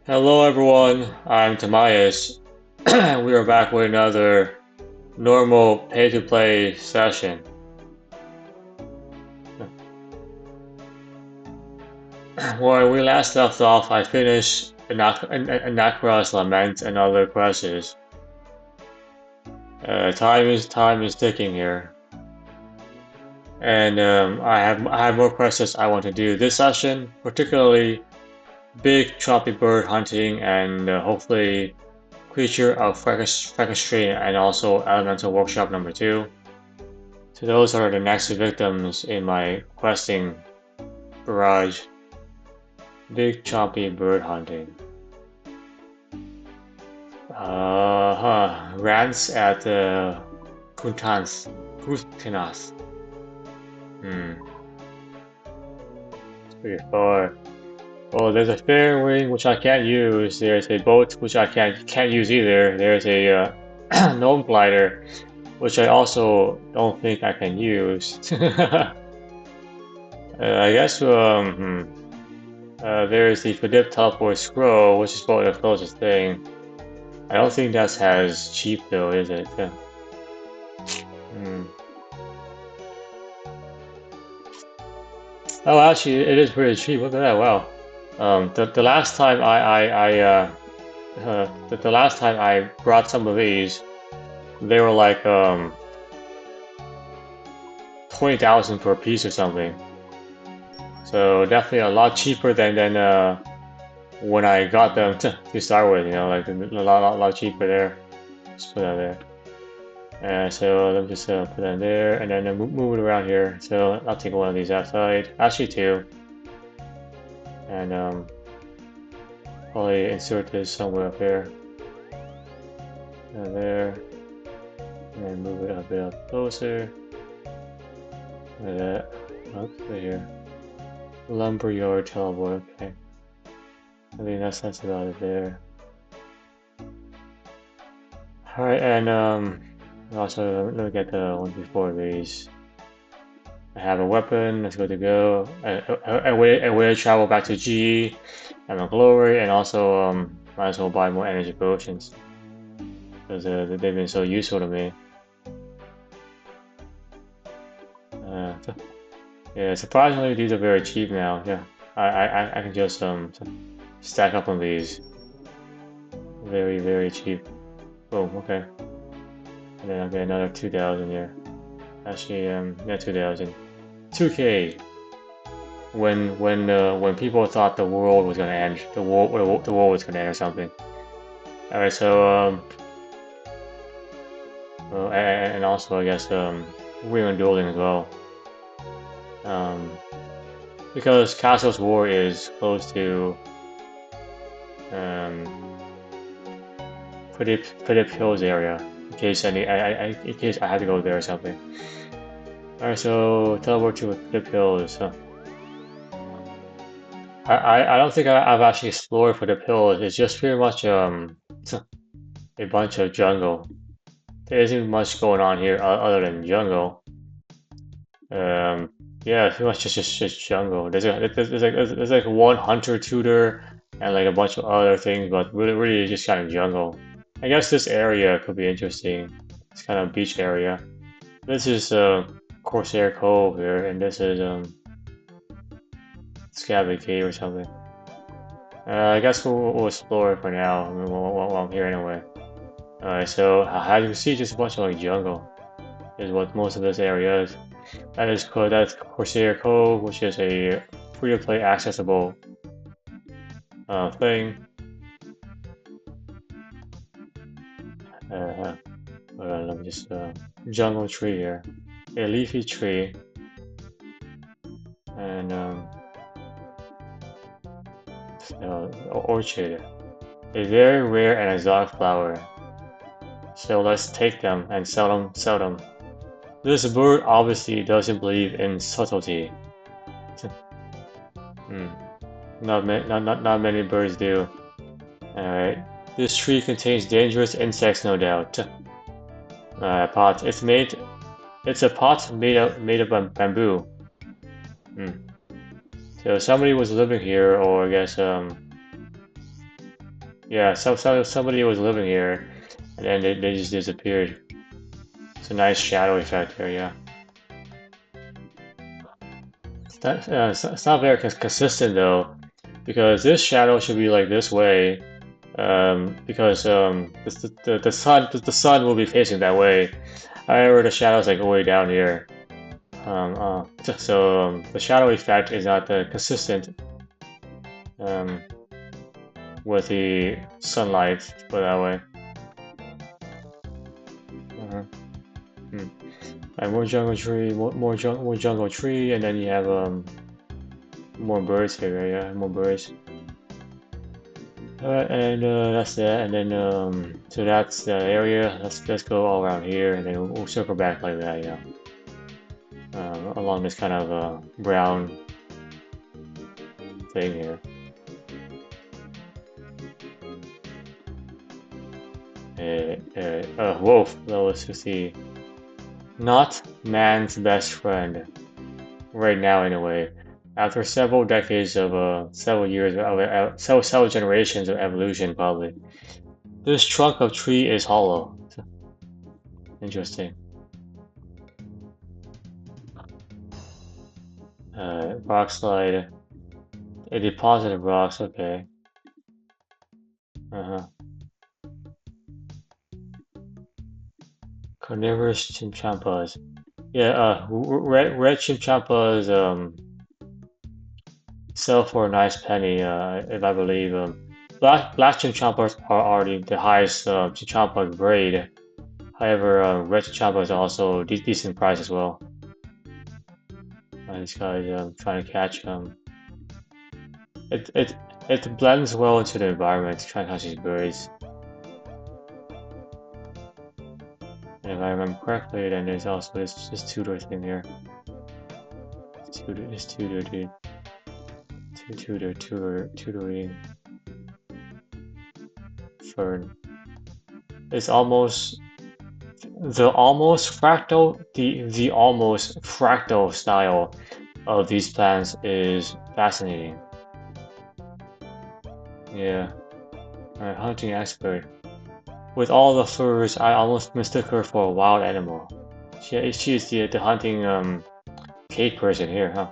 Hello everyone, I'm Tobias. We are back with another normal pay-to-play session. When we last left off, I finished Anakra's Lament and other quests. Time is ticking here, and I have more quests I want to do this session, particularly big chompy bird hunting and hopefully creature of Fenkenstrain and also elemental workshop number 2. So those are the next victims in my questing barrage. Big chompy bird hunting. Rants at Kuntans. Kustinas. It's pretty far. Oh, there's a fair wing which I can't use. There's a boat which I can't use either. There's a gnome glider which I also don't think I can use. I guess there is the Feldip teleport scroll, which is probably the closest thing. I don't think that's as cheap though, is it? Yeah. Hmm. Oh, actually, it is pretty cheap. Look at that! Wow. The last time the last time I brought some of these, they were like 20,000 per piece or something. So definitely a lot cheaper than when I got them to start with. You know, like a lot cheaper there. Just put that there. So let me just put that there, and then move it around here. So I'll take one of these outside. Actually, two. And probably insert this somewhere up here. And there. And then move it a bit up closer. Like that. Oops, right here. Lumberyard teleport, okay. I think that's about it there. Alright, and also let me get the one before these. I have a weapon, that's good to go. A way to travel back to G and a glory, and also might as well buy more energy potions. Because they've been so useful to me. Yeah, surprisingly these are very cheap now. Yeah, I can just stack up on these. Very cheap. Oh, okay. And then I'll get another 2,000 here. Actually, not 2,000. 2K. When people thought the world was gonna end, the world was gonna end or something. All right, so well, and also I guess we're in dueling as well. Um, because Castle's War is close to um Feldip Hills area. In case in case I had to go there or something. All right, so teleport to Feldip Hills. Huh. I don't think I've actually explored for the pills. It's just pretty much a bunch of jungle. There isn't much going on here other than jungle. Um, yeah, pretty much just jungle. There's like one hunter tutor and like a bunch of other things, but really just kind of jungle. I guess this area could be interesting. It's kind of beach area. This is Corsair Cove here, and this is Scabby Cave or something. I guess we'll explore it for now. I mean, while I'm here anyway. Alright, so as you can see, just a bunch of like jungle is what most of this area is. That's Corsair Cove, which is a free-to-play accessible thing. Uh, let me just jungle tree here, a leafy tree, and orchid, a very rare and exotic flower. So let's take them and sell them. This bird obviously doesn't believe in subtlety. Hmm. Not many birds do. Alright. This tree contains dangerous insects, no doubt. Pot. It's a pot made of bamboo. Hmm. So somebody was living here, or I guess Yeah, somebody was living here, and then they just disappeared. It's a nice shadow effect there, yeah. It's not very consistent though, because this shadow should be like this way, because the sun will be facing that way. However, the shadow's like way down here. The shadow effect is not consistent um, with the sunlight, put it that way. Uh-huh. Hmm. And more jungle tree, more jungle tree, and then you have more birds here, yeah, more birds. And that's that, and then so that's the area. Let's go all around here, and then we'll circle back like that, yeah. Along this kind of brown thing here. Wolf, let's see. Not man's best friend. Right now, anyway. After several decades of, several years of, several generations of evolution, probably. This trunk of tree is hollow. Interesting. Rock slide. A deposit of rocks, okay. Uh-huh. Carnivorous chimchampas. Yeah, red chimchampas, sell for a nice penny, if I believe. Black chimchampas are already the highest chimchampa grade. However, red chimchampas are also decent price as well. This guy's trying to catch it it blends well into the environment, trying to catch these birds. And if I remember correctly, then there's also this tutor thing here. This tutor dude. Tutoring. Fern. It's almost the almost fractal style of these plants is fascinating. Yeah, hunting expert. With all the furs, I almost mistook her for a wild animal. She's the hunting cave person here, huh?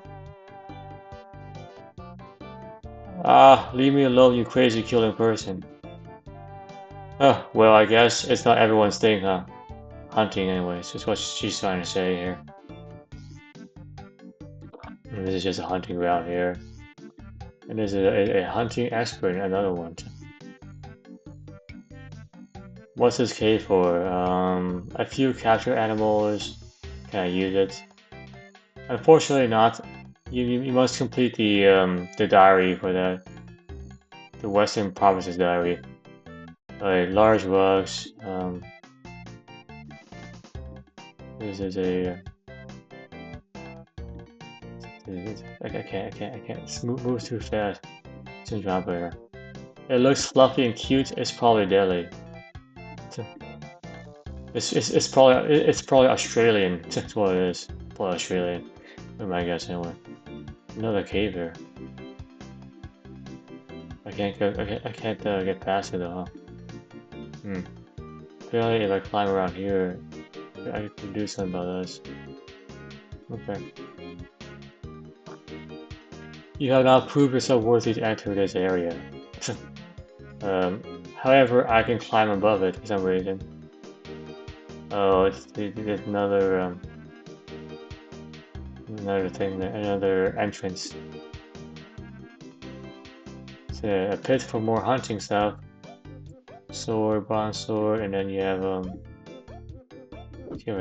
Ah, leave me alone, you crazy killing person. Oh, well, I guess it's not everyone's thing, huh? Hunting, anyways, is what she's trying to say here. And this is just a hunting ground here. And there's a hunting expert, another one. What's this cave for? A few captured animals. Can I use it? Unfortunately not. You must complete the diary for that. The Western Provinces diary. Large rugs. This is a. I can't move too fast. Some drop here. It looks fluffy and cute. It's probably deadly. It's probably Australian. That's what it is. Probably Australian. That's my guess anyway. Another cave here. I can't get past it though, huh? Hmm. Apparently if I climb around here, I can do something about this. Okay. You have now proved yourself worthy to enter this area. However, I can climb above it for some reason. Oh, there's another thing there, another entrance. It's a pit for more hunting stuff. Sword, bronze sword, and then you have a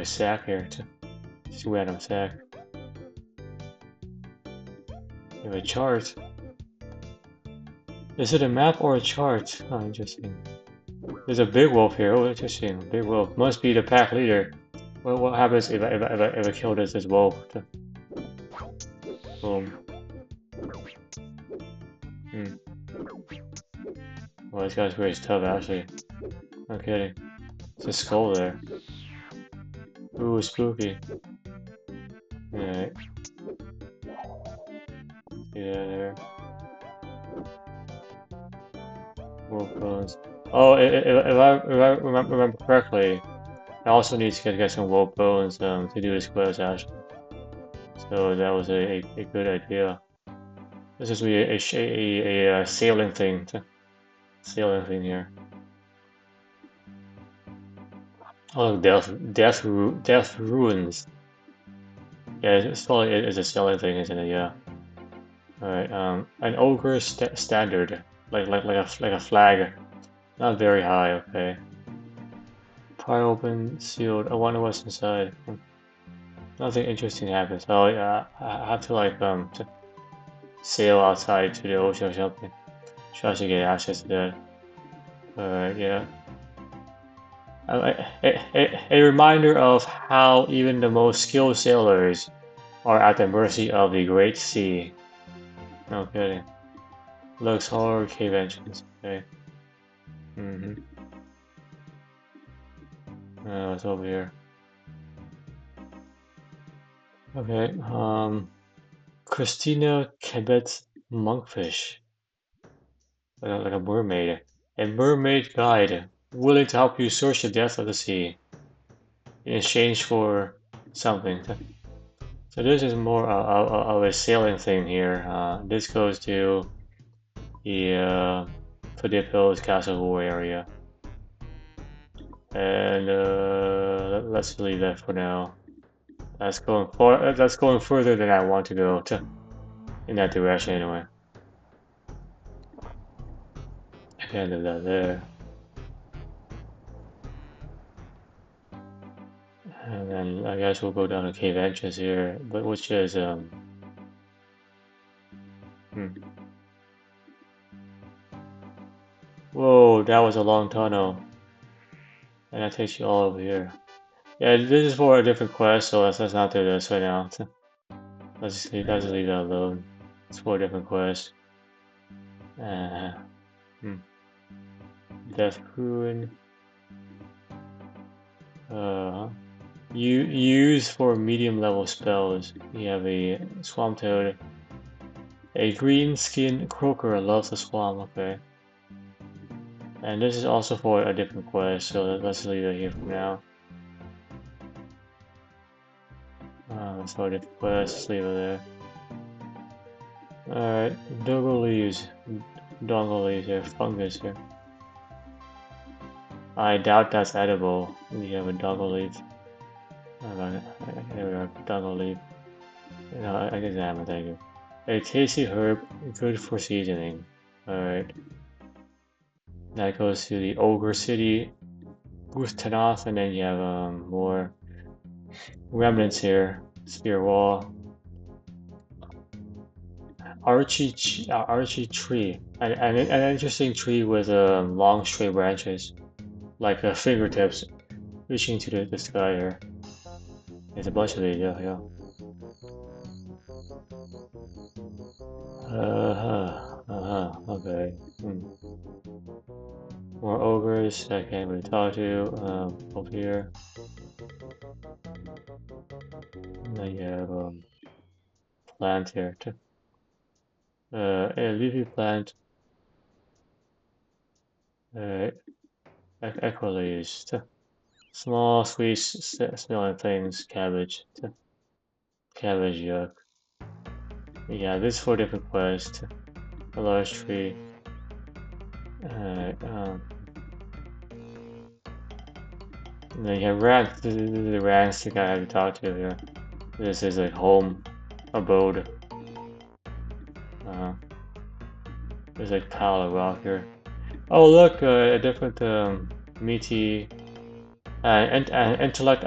sack here too. Just a random sack. You have a chart. Is it a map or a chart? Oh, interesting. There's a big wolf here. Oh, interesting. Big wolf must be the pack leader. Well, what happens if I kill this wolf? Boom. Hmm. Well, this guy's pretty tough, actually. No kidding. It's a skull there. Ooh, spooky. Alright. See that there. World bones. Oh, if I remember correctly, I also need to get some world bones to do this quest actually. So that was a good idea. This is really a sailing thing. Sailing thing here. Oh, death ruins. Yeah, it's probably it's a sailing thing, isn't it? Yeah. All right. An ogre standard, like a flag, not very high. Okay. Pry open, sealed. I wonder what's inside. Nothing interesting happens. So yeah, I have to like sail outside to the ocean or something. Try to get access to that. Alright, yeah. A reminder of how even the most skilled sailors are at the mercy of the Great Sea. No kidding. Looks horror cave entrance. Okay. What's over here? Okay. Christina Kebet's monkfish. Like a mermaid. A mermaid guide, willing to help you search the depths of the sea in exchange for something. So this is more of a sailing thing here. This goes to the Feldip Castle War area. And let's leave that for now. That's going further than I want to go in that direction anyway. I can't leave that there. And then I guess we'll go down to cave entrance here, but which is Whoa, that was a long tunnel. And that takes you all over here. Yeah, this is for a different quest, so let's not do this right now. Let's just leave that alone. It's for a different quest. Uh, hmm. Death Ruin. You use for medium level spells. You have a Swamp Toad. A green skin croaker loves the swamp, okay. And this is also for a different quest, so let's leave it here for now. Let's go to different quest, let's leave it there. Alright, Dongle leaves. Dongle leaves here, fungus here. I doubt that's edible. We have a dongle leaf. There we are, dongle leaf. No, I guess I haven't, thank you. A tasty herb, good for seasoning. Alright. That goes to the Ogre City, Gustanoth, and then you have more remnants here. Spear Wall. Archie tree. An interesting tree with long straight branches. Like fingertips reaching to the sky here. There's a bunch of these, yeah. Okay. More ogres I can't really talk to. Over here. And then you have plant here too. A leafy plant. Equileaves too. Small, sweet smelling things. Cabbage too. Cabbage yuck. Yeah, this is for different quests. A large tree. And then you have rats. This is the rats the guy I have to talk to here. This is like home, abode. There's like pile of rock here. Oh look, a different meaty intellect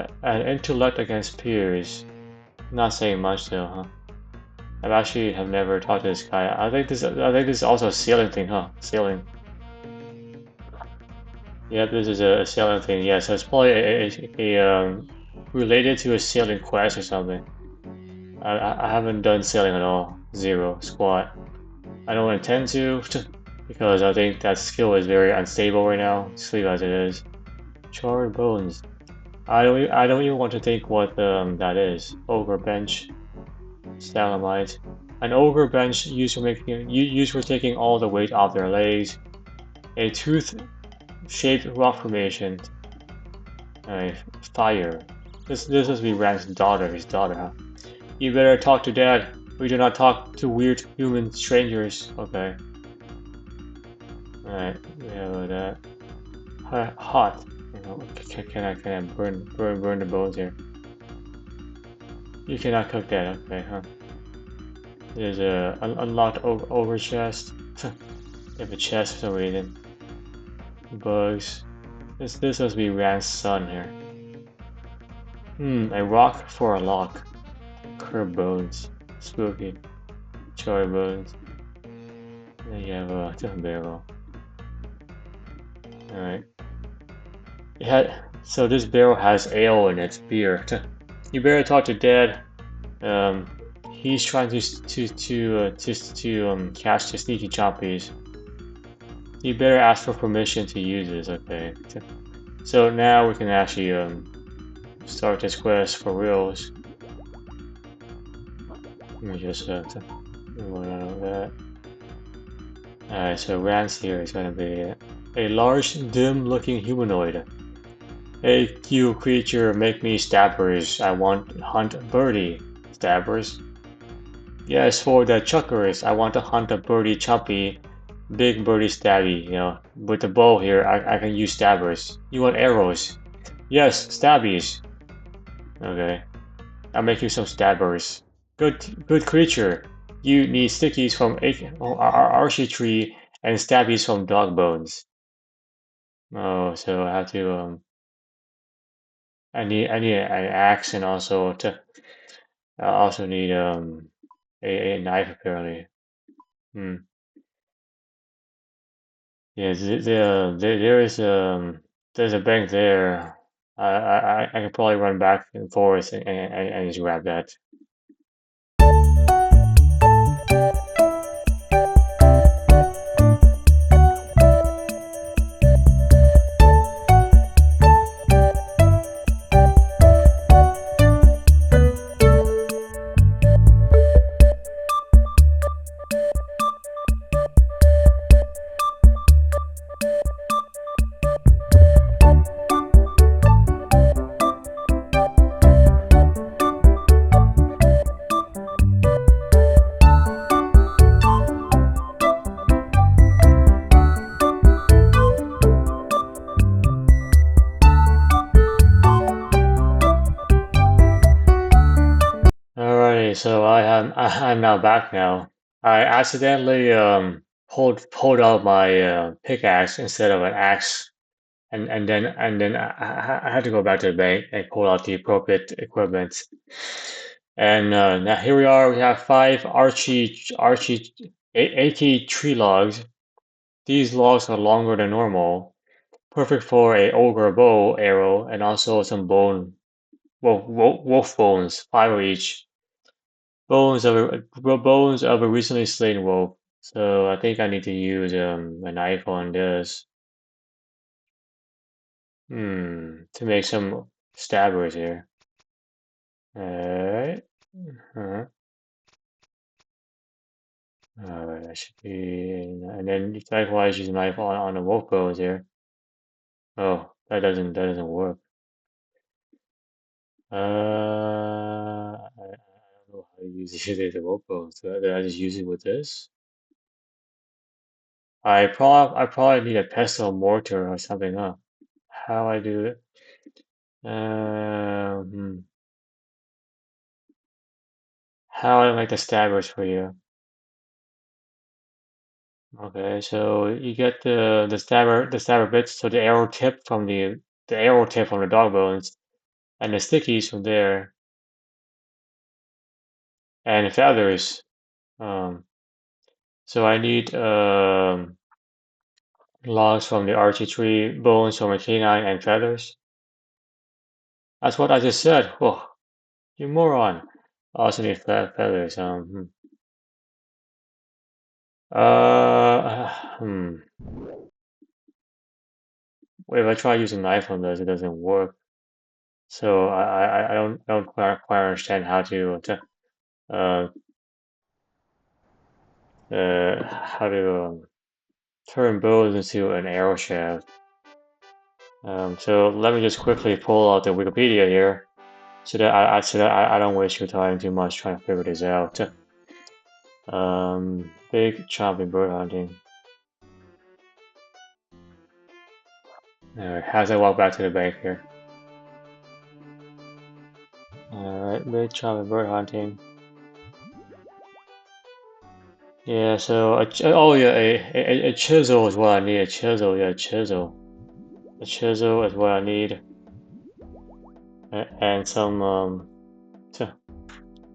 against peers. Not saying much though, huh? I actually have never talked to this guy. I think this is also a sailing thing, huh? Sailing. Yep, this is a sailing thing. Yeah, so it's probably related to a sailing quest or something. I haven't done sailing at all. Zero. Squat. I don't intend to, because I think that skill is very unstable right now. Just leave as it is. Charred bones. I don't even want to think what that is. Ogre bench. Stalagmite. An ogre bench used for taking all the weight off their legs. A tooth-shaped rock formation. Fire. This must be Rand's daughter, his daughter, huh? You better talk to Dad. We do not talk to weird human strangers. Okay. Alright, we have that. Hot. Can I burn the bones here? You cannot cook that, okay, huh? There's a unlocked over chest. You have a chest for some reason. Bugs. This must be Rand's son here. A rock for a lock. Curb bones. Spooky. Cherry bones. Then you have a barrel. Alright. So this barrel has ale in its beer. You better talk to Dad. He's trying to catch the sneaky chompies. You better ask for permission to use this, okay? So now we can actually start this quest for reals. Let me just run out of that. Alright, so Rance here is gonna be a large, dim-looking humanoid. Hey, you creature, make me stabbers. I want hunt birdie. Stabbers? Yes, for the chuckers. I want to hunt a birdie chompy. Big birdie stabby, you know. With the bow here, I can use stabbers. You want arrows? Yes, stabbies. Okay. I'll make you some stabbers. Good creature. You need stickies from Archie tree and stabbies from dog bones. Oh, so I have to I need an axe and I also need a knife apparently. Hmm. Yeah, there is there's a bank there. I could probably run back and forth and just grab that. Alrighty, so I'm now back now. I accidentally pulled out my pickaxe instead of an axe, and then I had to go back to the bank and pull out the appropriate equipment. And now here we are. We have 80 tree logs. These logs are longer than normal, perfect for a ogre bow arrow, and also some wolf bones, 5 of each. Bones of a recently slain wolf. So I think I need to use a knife on this. To make some stabbers here. Alright. Alright, that should be, and then likewise use a knife on the wolf bones here. Oh, that doesn't work. I don't know how to use the wolf bones. Did I just use it with this? I probably need a pestle mortar or something, huh? How I do it? Um, how I make the stabbers for you? Okay, so you get the stabber bits, so the arrow tip from the dog bones, and the stickies from there, and the feathers. Um, so I need logs from the archie tree, bones from a canine, and feathers. That's what I just said. Whoa, you moron! I also need feathers. Uh, hmm. Wait, if I try using knife on this, it doesn't work. So I don't quite understand uh how to turn bows into an arrow shaft. So let me just quickly pull out the Wikipedia here, so that I don't waste your time too much trying to figure this out. Big chompy bird hunting. Alright, as I walk back to the bank here. Alright, big chompy bird hunting. Yeah, so oh yeah, a chisel is what I need. A chisel, yeah, a chisel. A chisel is what I need, and some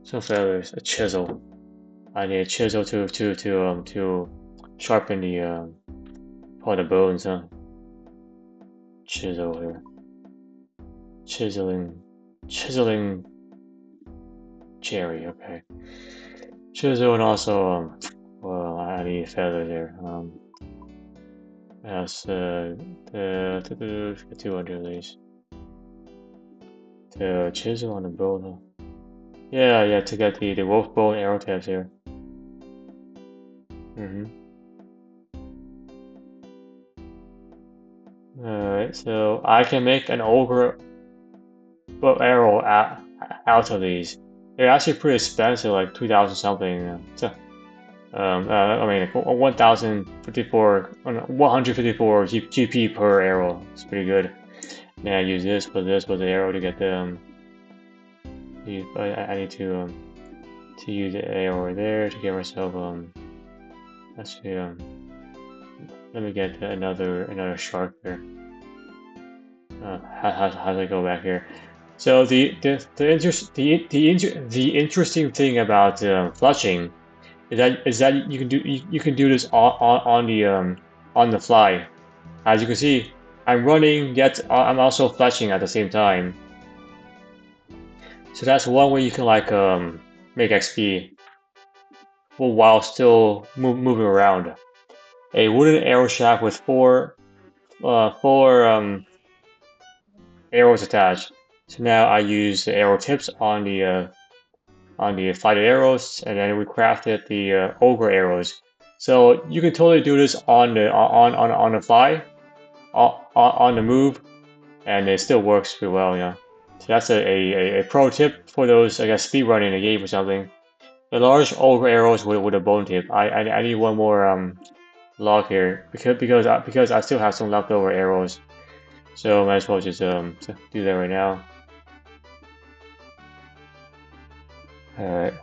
feathers. A chisel. I need a chisel to sharpen the all the bones. Chisel here. Chiseling cherry. Okay. Chisel and also well, I need feathers here. That's the 200 of these. The chisel on the bone. Huh? Yeah, to get the wolf bone arrow tips here. Alright, so I can make an ogre bow arrow out of these. They're actually pretty expensive, like 2,000 something. I mean, like 154 GP per arrow. It's pretty good. Then I use this with the arrow to get the. I need to use the arrow there to get myself Let's see let me get another shark here. How do I go back here? So the interesting thing about fletching is that you can do this on the fly. As you can see, I'm running, yet I'm also fletching at the same time. So that's one way you can like make XP while still moving around. A wooden arrow shaft with four arrows attached. So now I use the arrow tips on the fighter arrows, and then we crafted the ogre arrows. So you can totally do this on the fly, on the move, and it still works pretty well. Yeah. So that's a pro tip for those, I guess, speed running a game or something. The large ogre arrows with a bone tip. I need one more log here because I still have some leftover arrows. So might as well just do that right now. Alright.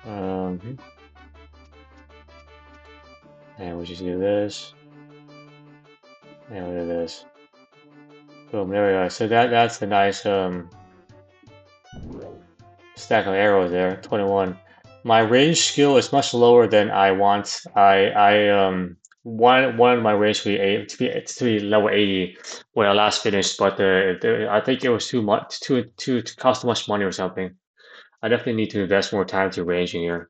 And we'll just do this. And we'll do this. Boom, there we go. So that's a nice stack of arrows there, 21. My range skill is much lower than I want. I wanted my range to be level 80 when I last finished, but I think it was too much to cost too much money or something. I definitely need to invest more time to ranging here.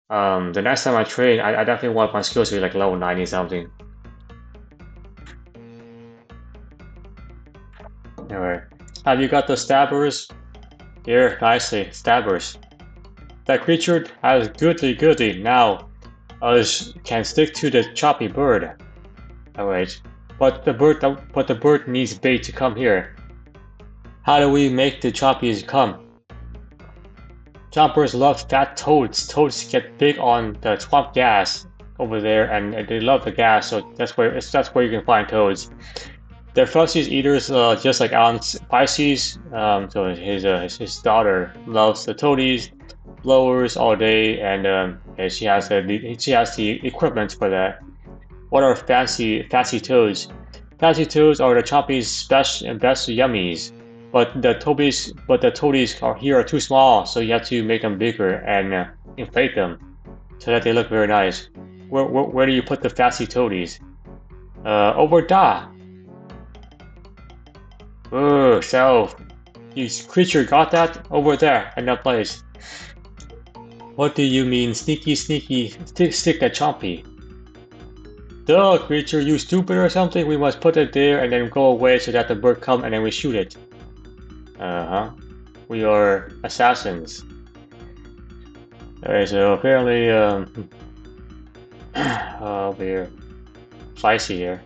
The next time I train, I definitely want my skills to be like level 90 something. Anyway, have you got the stabbers? Here, nicely, stabbers. That creature has goody now. Can stick to the choppy bird. Alright, but the bird needs bait to come here. How do we make the choppies come? Chompers love fat toads. Toads get big on the swamp gas over there, and they love the gas. So that's where you can find toads. They're fuzzies eaters, just like Alan's Pisces. So his daughter loves the toadies, blowers all day, and she has the equipment for that. What are fancy toads? Fancy toads are the Chompies' best yummies. But the toadies are too small, so you have to make them bigger and inflate them so that they look very nice. Where do you put the fancy toadies? Over there. Oh, so this creature got that over there in that place. What do you mean, sneaky, stick that Chompy? Duh, creature, you stupid or something? We must put it there and then go away so that the bird come and then we shoot it. We are assassins. Alright, so apparently, over here. feisty here.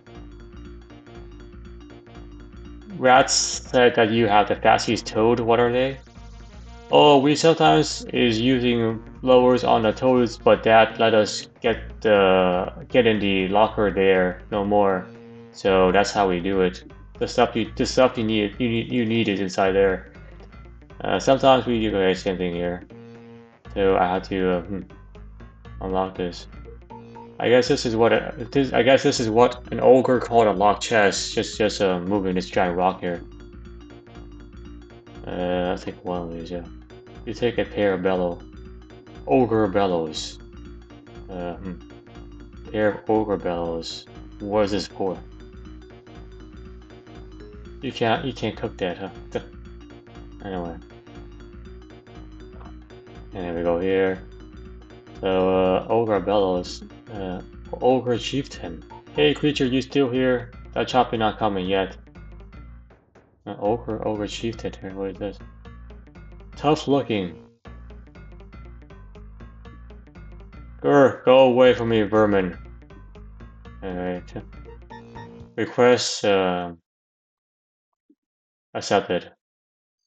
Rats said that you have the fastest toad. What are they? Oh, we sometimes is using lowers on the toads, but that let us get in the locker there no more. So that's how we do it. The stuff you need is inside there. Sometimes we do the same thing here. So I had to unlock this. I guess this is what I guess this is what an ogre called a locked chest. Just moving this giant rock here. I'll take one of these. Yeah. You take a pair of bellow. Ogre bellows. Uh, hmm. Pair of ogre bellows. What is this for? You can't cook that, huh? Anyway. And there we go here. So ogre bellows. Ogre chieftain. Hey creature, you still here? That Chompy not coming yet. Ogre chieftain here. What is this? Tough looking. Grr, go away from me, vermin. Alright. Request accepted.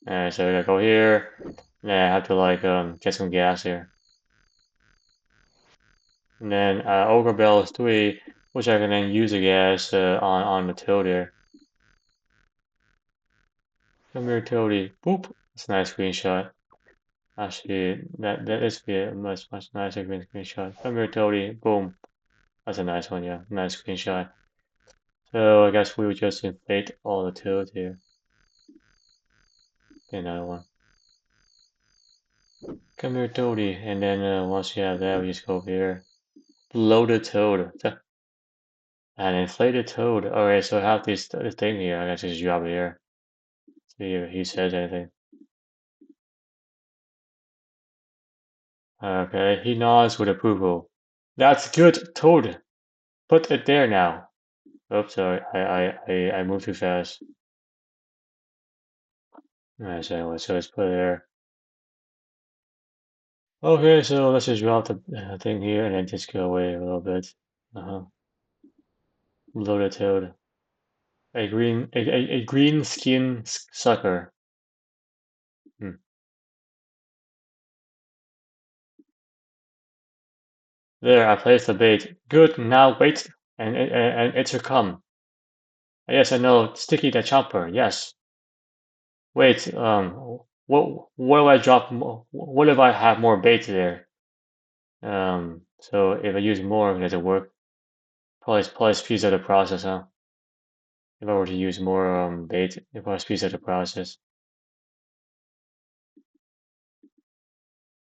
Alright, so we gotta go here. Yeah, I have to like get some gas here. And then Ogre Bell is 3, which I can then use the gas on the toad here. Come here, Toady. Boop. That's a nice screenshot. Actually, that is a much nicer green screenshot. Come here, Toady. Boom. That's a nice one, yeah. Nice screenshot. So I guess we would just inflate all the toads here. Get another one. Come here, Toady. And then once you have that, we just go over here. Loaded toad. An inflated toad. Alright, so I have this thing here. I guess just drop it here. See if he says anything. Okay, he nods with approval. That's good, Toad. Put it there now. Oops, sorry, I moved too fast. Alright, so anyway, so let's put it there. Okay, so let's just drop the thing here and then just go away a little bit. Loaded Toad. A green skin sucker. Hmm. There, I placed the bait. Good, now wait, and it should come. Yes, I know, Sticky the Chomper, yes. Wait, what if I drop more, what if I have more bait there? So if I use more, does it work? Probably speeds up the process, huh? If I were to use more bait, it probably speeds up the process.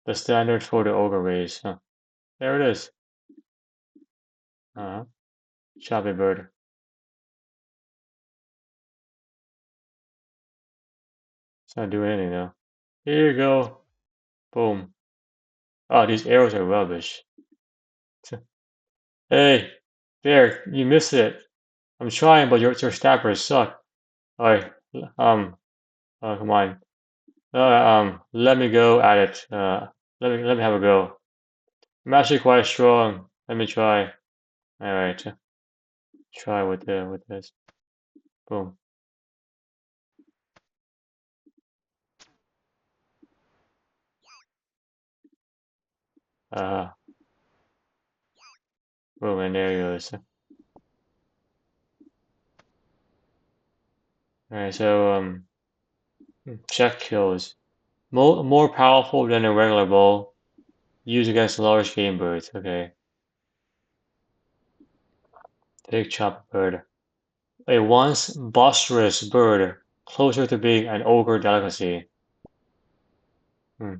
The standard for the ogre race, huh? There it is. Uh-huh. Choppy bird. It's not doing anything though. Here you go. Boom. Oh, these arrows are rubbish. Hey, there, you missed it. I'm trying, but your stabbers suck. Alright, come on. Let me go at it. Let me have a go. I'm actually quite strong. Let me try. All right, try with this. Boom. Uh, boom, and there he goes. All right, so check kills. More powerful than a regular bow. Used against large game birds. Okay. Big chopper bird. A once boisterous bird, closer to being an ogre delicacy. Hmm.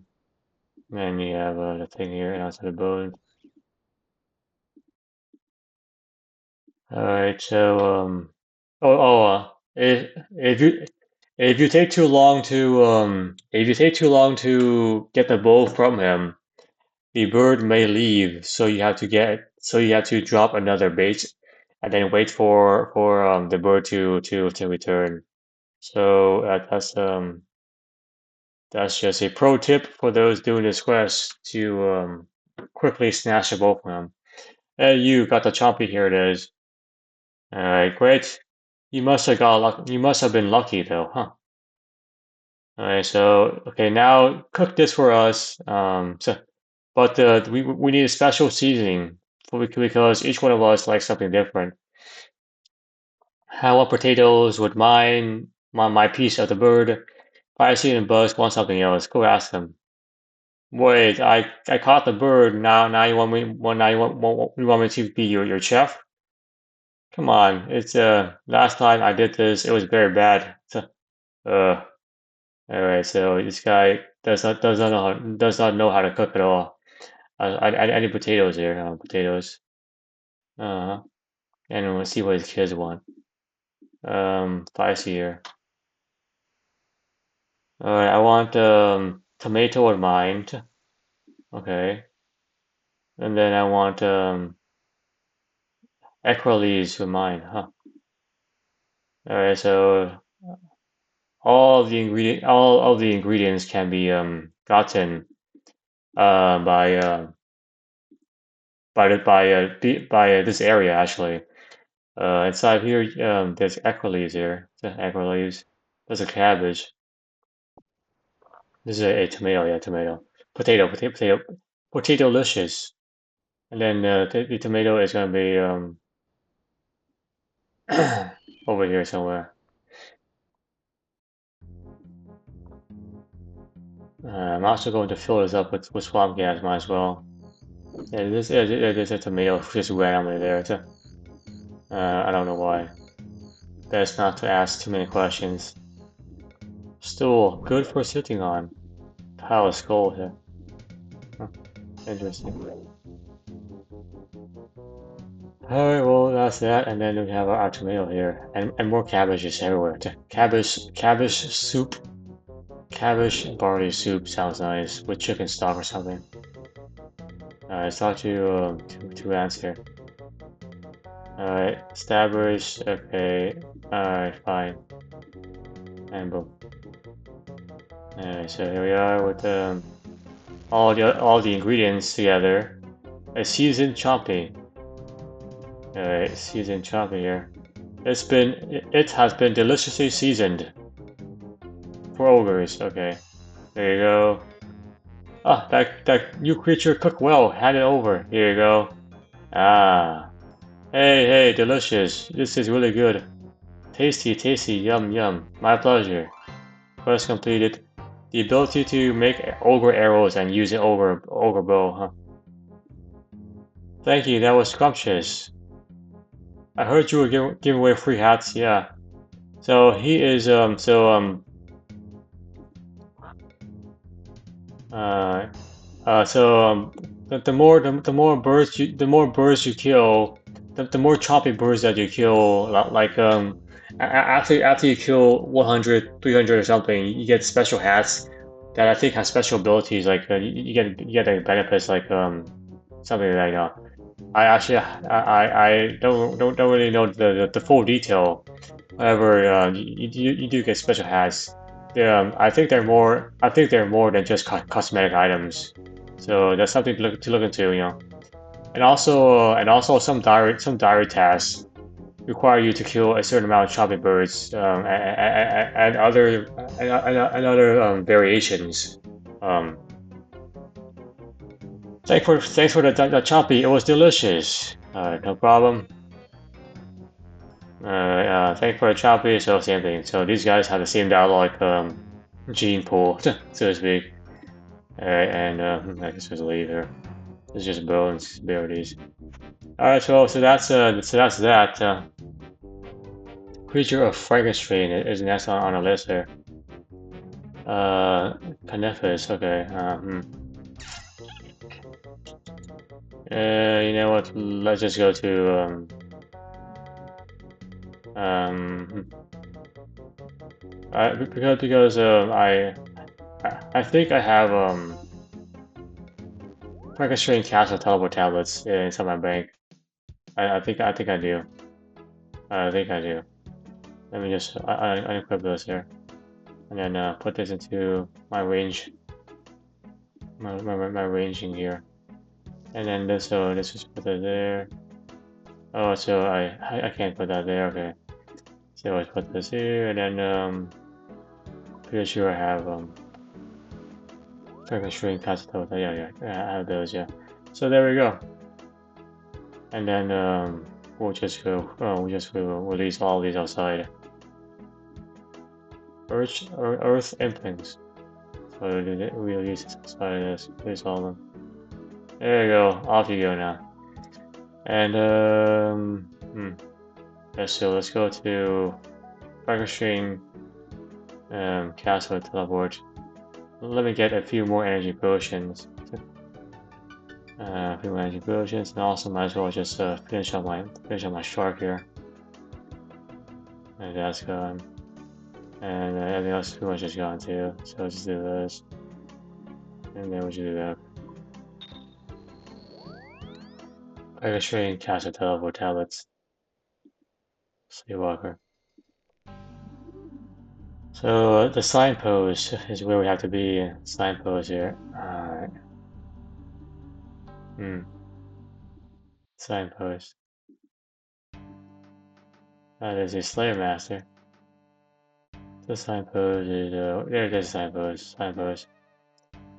And we have the thing here outside the bone. Alright, so if you take too long to get the bow from him, the bird may leave. So you have to drop another bait and then wait for the bird to return. So that's just a pro tip for those doing this quest to quickly snatch the bow from him. Hey, you got the Chompy, here it is. All right, great. You must have got luck. You must have been lucky though, huh? All right, so okay, now cook this for us. But we need a special seasoning because each one of us likes something different. I want potatoes with my piece of the bird. If I see and Buzz want something else, go ask them. Wait, I caught the bird. Now you want me? Well, now you want me to be your chef? Come on, it's last time I did this, it was very bad. Uh, all right, so this guy does not know how to cook at all. I need potatoes here. Potatoes. Uh-huh. And we'll see what his kids want. Spicy here. All right, I want tomato with mine. Okay, and then I want equa leaves with mine. Huh. All right, so all of the ingredients can be gotten by this area actually. Inside here, there's equa leaves here. The equa leaves. There's a cabbage. This is a tomato, yeah, tomato. Potato-licious. And then the tomato is gonna be over here somewhere. I'm also going to fill this up with swamp gas, might as well. Yeah, there's a tomato just randomly there. I don't know why. Best not to ask too many questions. Stool, good for sitting on. Pile of skull here. Huh, interesting. Alright, well that's that, and then we have our tomato here, and more cabbages everywhere. Cabbage soup, cabbage barley soup sounds nice with chicken stock or something. Alright, let's talk to two ants here. Alright, stabbers, okay. Alright, fine. And boom. Alright, so here we are with all the ingredients together. A seasoned chompy. Alright, seasoned chompy here. It has been deliciously seasoned. For ogres, okay. There you go. Ah, that new creature cooked well. Hand it over. Here you go. Ah. Hey, delicious. This is really good. Tasty, yum, yum. My pleasure. Quest completed. The ability to make ogre arrows and use an ogre bow, huh? Thank you, that was scrumptious. I heard you were giving away free hats, yeah. So he is, uh, the more birds you kill, the more choppy birds that you kill. Like after you kill 100, 300 or something, you get special hats that I think have special abilities. Like you get like benefits like something like that. I don't really know the full detail. However, you do get special hats. I think they're more than just cosmetic items. So that's something to look into, you know. And also some diary tasks require you to kill a certain amount of choppy birds and other variations. Um, thanks for the choppy. It was delicious. No problem. Thanks for the choppy. So same thing. So these guys have the same dialogue gene pool, so to speak. Alright, and I guess there's a leave here. It's just bones, berries. Alright, so that's that. Creature of Frankenstrain is next on the list here. Uh, Coniferous, okay. You know what? Let's just go to um, because I think I have Frankenstein Castle teleport tablets inside my bank. I think I do. I think I do. Let me just unequip those here, and then put this into my range, my ranging here, and then this just put it there. Oh, so I can't put that there. Okay. So let's put this here, and then pretty sure I have Fenkenstrain Castle. Yeah, I have those. Yeah. So there we go. And then we'll just go. We'll just go release all these outside. Earth implants. So we release this outside this. Release all of them. There you go. Off you go now. And so let's go to Fenkenstrain Castle teleport. Let me get a few more energy potions. A few more energy potions, and also might as well just finish up my shark here. And that's gone. And everything else is pretty much just gone too. So let's just do this. And then we'll just do that. Fenkenstrain Castle teleport tablets. Sleepwalker. So the signpost is where we have to be. Signpost here. Alright. Signpost. That is a Slayer Master. The signpost is there it is. Signpost. Signpost.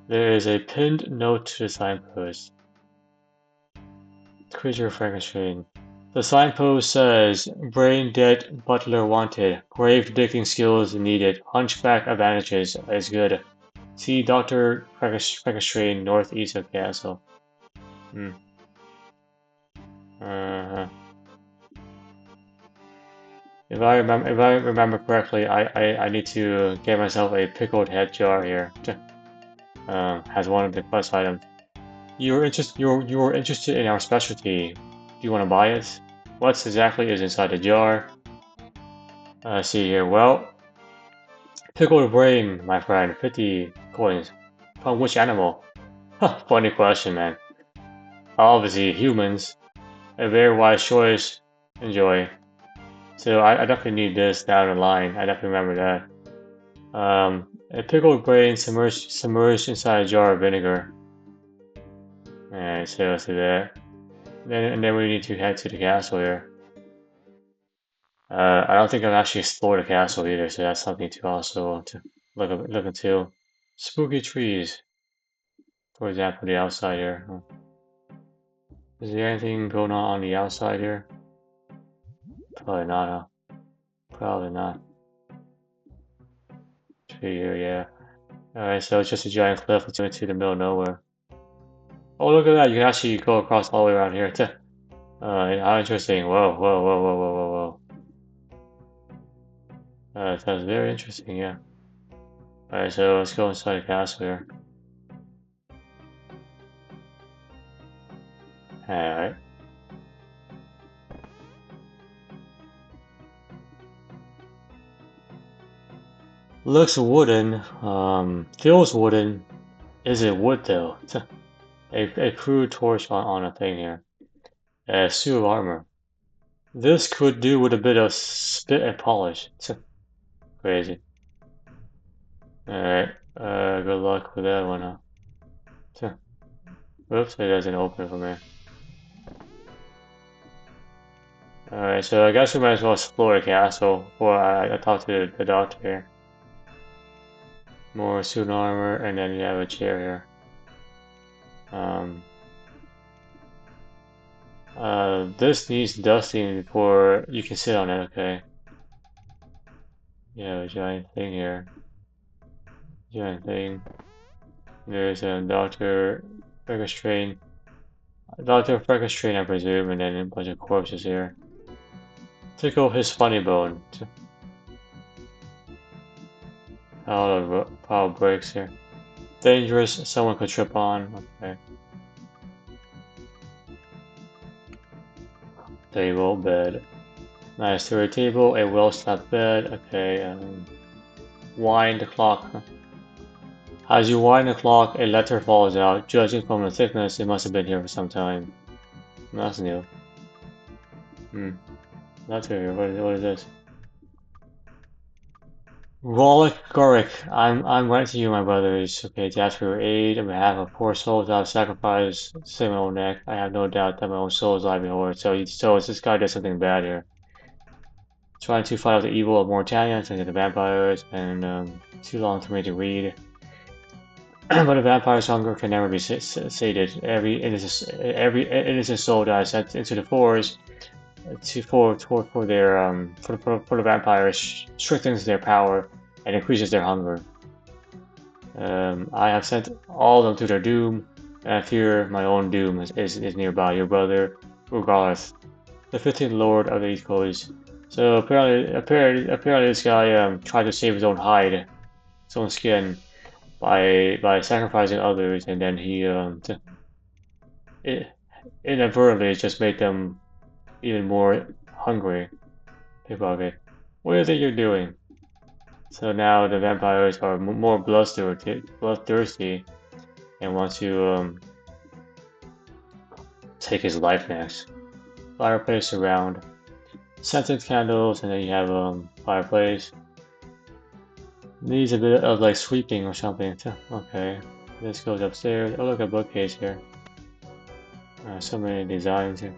There is a pinned note to the signpost. Creature Frankenstein. The signpost says, "Brain dead butler wanted. Grave digging skills needed. Hunchback advantages is good. See Dr. Frankenstein northeast of castle." Uh, if I remember correctly, I need to get myself a pickled head jar here. Has one of the quest items. You were interested in our specialty. Do you want to buy it? What exactly is inside the jar? See here. Well, pickled brain, my friend. 50 coins. From which animal? Huh, funny question, man. Obviously, humans. A very wise choice. Enjoy. So I definitely need this down the line. I definitely remember that. A pickled brain submerged inside a jar of vinegar. Alright, so let's do that. Then we need to head to the castle here. I don't think I've actually explored the castle either, so that's something to also to look into. Spooky trees, for example, the outside here. Is there anything going on the outside here? Probably not, huh? Probably not. Tree here, yeah. Alright, so it's just a giant cliff into the middle of nowhere. Oh, look at that! You can actually go across all the way around here too. How interesting! Whoa, whoa, whoa, whoa, whoa, whoa, whoa. That's very interesting, yeah. Alright, so let's go inside the castle here. Alright. Looks wooden, feels wooden. Is it wood though? A crude torch on a thing here. A suit of armor. This could do with a bit of spit and polish. Crazy. Alright, good luck with that one, huh? Whoops, it doesn't open for me. Alright, so I guess we might as well explore the castle before I talk to the doctor here. More suit and armor, and then you have a chair here. This needs dusting before you can sit on it, okay. Yeah, a giant thing here. Giant thing. There's a Dr. Fenkenstrain. Dr. Fenkenstrain, I presume, and then a bunch of corpses here. Tickle his funny bone. Power breaks here. Dangerous, someone could trip on. Okay. Table, bed. Nice theory table, a well-slept bed. Okay, wind the clock. As you wind the clock, a letter falls out. Judging from the thickness, it must have been here for some time. That's new. Letter here. What is this? Rollick Gorick, I'm right to you, my brothers. Okay, to ask for your aid on behalf of poor souls I've sacrificed, save my own neck. I have no doubt that my own soul is alive before. So this guy does something bad here. Trying to fight out the evil of Mortania, to the vampires, and too long for me to read. But a vampire's hunger can never be sated. Every innocent soul that I sent into the forest for their for the vampires strengthens their power and increases their hunger. I have sent all of them to their doom, and I fear my own doom is nearby. Your brother, regardless, the 15th Lord of the East Coast. So apparently, this guy tried to save his own hide, his own skin, by sacrificing others, and then he it, inadvertently just made them even more hungry. Pickpocket. What do you think you're doing? So now the vampires are more bloodthirsty and want to take his life next. Fireplace around. Scented candles, and then you have fireplace. Needs a bit of like sweeping or something. Okay. This goes upstairs. Oh, look, a bookcase here. So many designs here.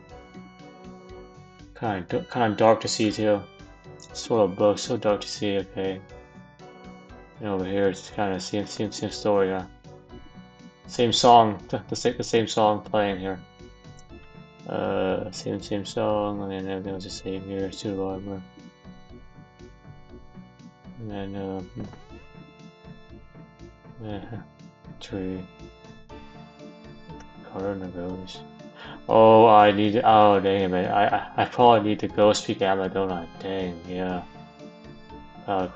Kind of dark to see too. Sort of book, so dark to see. Okay. And over here, it's kind of same story. Same song. The same song playing here. Same song, and then everything was the same here. Suit armor. And then tree. Corner goes. Oh, I need. Oh, dang it, man. I probably need to go speak Amma, don't I? Dang, yeah.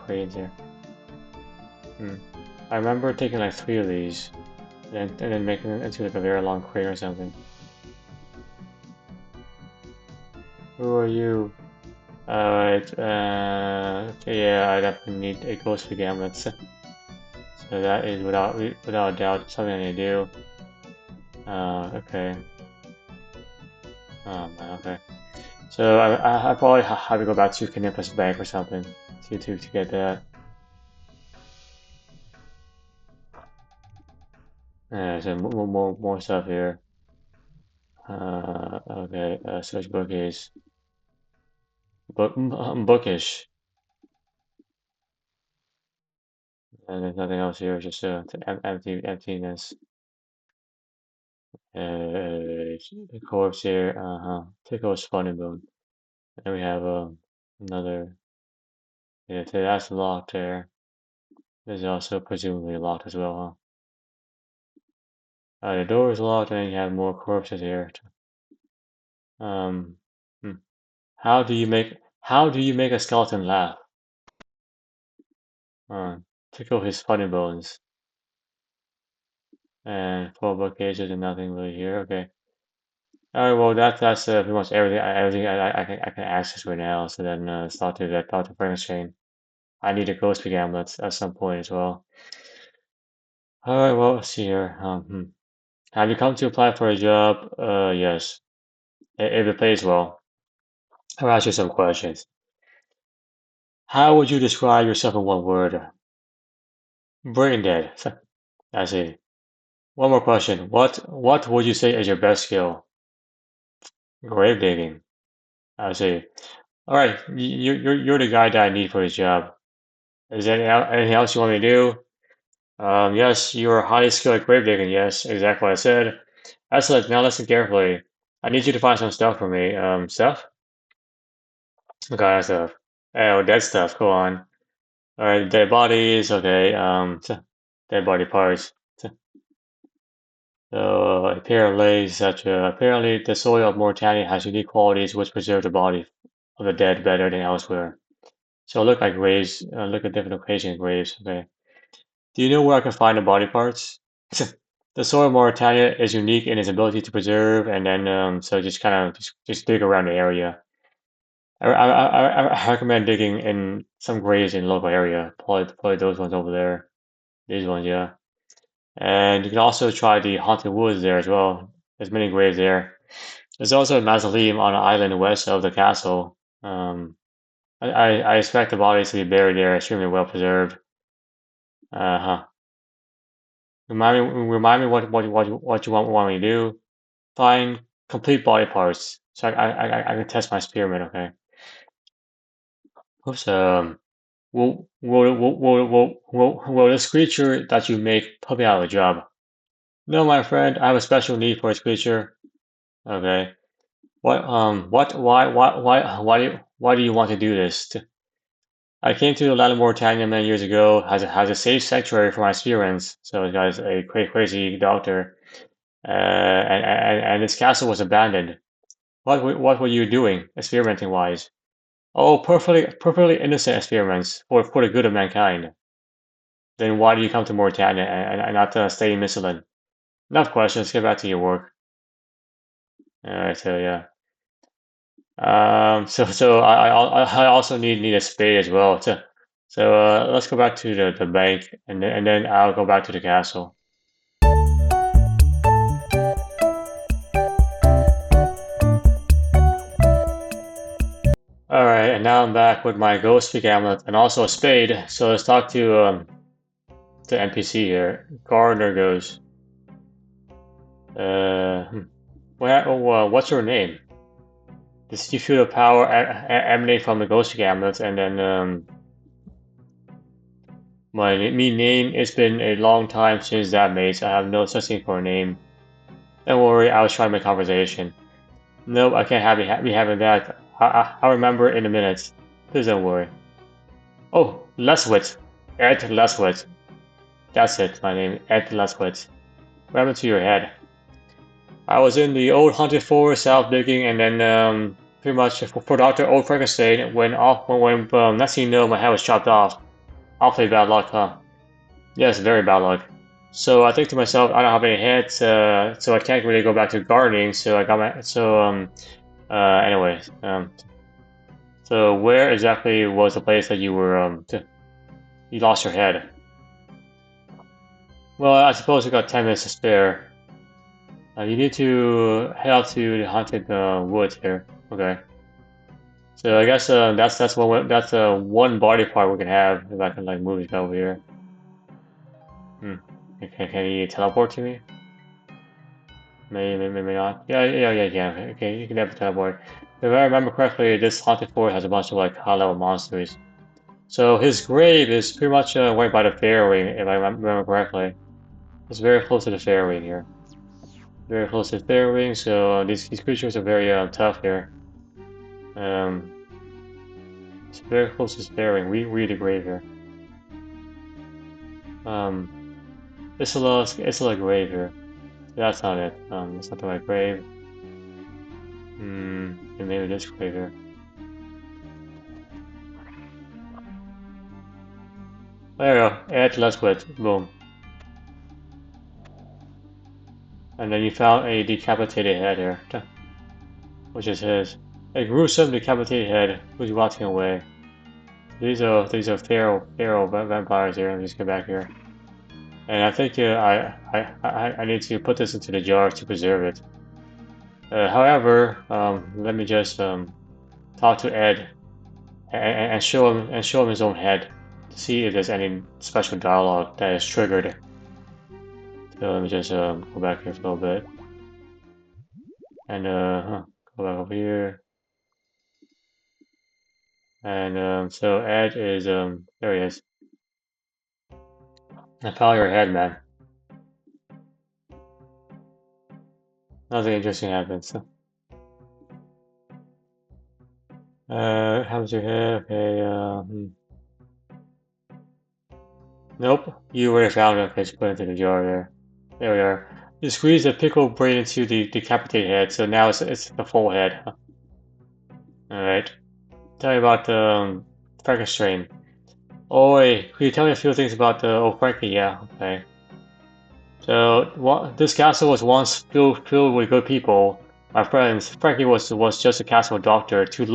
Cranes here. I remember taking like 3 of these, and then making it into like a very long crane or something. Who are you? Alright, okay, yeah, I definitely need a ghost gamblet. So that is without a doubt something I need to do. Okay. Oh man, okay. So I probably have to go back to Canipa's bank or something to get that. So more stuff here. Okay. Search bookcase. Bookish. And there's nothing else here. Just emptiness. The corpse here. Tickle's funny bone. And we have another. Yeah, that's locked there. This is also presumably locked as well, huh? The door is locked, and you have more corpses here. Um, hmm. How do you make a skeleton laugh? Tickle his funny bones. And 4 bookcases and nothing really here. Okay. All right. Well, that's pretty much everything I can access right now. So then let's talk to that Dr. Fenkenstrain. I need to go speak amulets at some point as well. All right. Well, let's see here. Have you come to apply for a job? Yes. If it pays well, I'll ask you some questions. How would you describe yourself in one word? Brain dead. I see. One more question. What would you say is your best skill? Grave digging. I see. All right, you're the guy that I need for this job. Is there anything else you want me to do? Yes, you are highly skilled at grave digging. Yes, exactly what I said. Excellent. Now listen carefully. I need you to find some stuff for me. Stuff? What kind of stuff? Oh, dead stuff. Go on. All right, dead bodies. Okay. Dead body parts. So, a pair of legs, etc. Apparently, the soil of Mauritania has unique qualities which preserve the body of the dead better than elsewhere. So look at graves, look at different location graves. Okay. Do you know where I can find the body parts? The soil of Mauritania is unique in its ability to preserve, and then so just kind of just dig around the area. I recommend digging in some graves in the local area. Probably those ones over there. These ones, yeah. And you can also try the haunted woods there as well. There's many graves there. There's also a mausoleum on an island west of the castle. I expect the bodies to be buried there, extremely well preserved. Uh-huh. Remind me what you want me to do. Find complete body parts, so I can test my experiment. Okay. Oops. Will this creature that you make put me out of a job? No, my friend, I have a special need for this creature. Okay. Why do you want to do this? I came to the land of Mortania many years ago, has a safe sanctuary for my spirits, so it got a crazy doctor, and this castle was abandoned. What were you doing, experimenting wise? Oh, perfectly innocent experiments for the good of mankind. Then why do you come to Mauritania and not stay in Michelin? Enough questions. Get back to your work. All right. So yeah. So I also need a spade as well. So let's go back to the bank and then I'll go back to the castle. All right, and now I'm back with my ghost speak amulet and also a spade. So let's talk to the NPC here. Gardener goes. What's your name? This you feel the power emanate from the ghost amulet, and then my name. It's been a long time since that, mate. I have no such thing for a name. Don't worry, I was trying my conversation. Nope, I can't be having that. I'll remember in a minute. Please don't worry. Oh, Leswit. Ed Leswit. That's it, my name, Ed Leswit. What happened to your head? I was in the old haunted forest south digging, and then pretty much for Dr. Old Fenkenstrain, when next thing you know, my head was chopped off. Awfully bad luck, huh? Yes, very bad luck. So I think to myself, I don't have any heads, so I can't really go back to gardening. So I got my anyways, so where exactly was the place that you were you lost your head? Well, I suppose we got 10 minutes to spare. You need to head out to the haunted woods here. Okay. So I guess that's one body part we can have if I can like move it over here. Can you teleport to me? Maybe not. Yeah. Okay, you can never teleport. If I remember correctly, this haunted forest has a bunch of like high-level monsters. So his grave is pretty much right by the fairway, if I remember correctly. It's very close to the fairway here. Very close to the fairway, so these creatures are very tough here. Um, it's very close to the fairway. We the grave here. Isla grave here. That's not it. It's not the right grave. And maybe this grave here. There we go. Add less quit. Boom. And then you found a decapitated head here, which is his. A gruesome decapitated head who's rotting away. These are feral vampires here. Let me just get back here. And I think I need to put this into the jar to preserve it. However, let me just talk to Ed and show him his own head to see if there's any special dialogue that is triggered. So let me just go back here for a little bit and go back over here. And so Ed is there he is. I found your head, man. Nothing interesting happens. How's your head? Okay, Nope, you already found it. Okay, just put it into the jar there. There we are. You squeeze the pickle brain into the decapitated head, so now it's the full head. Alright. Tell me about Fenkenstrain. Oi, could you tell me a few things about oh Frankie? Yeah, okay. So this castle was once filled with good people. My friends, Frankie was just a castle doctor to the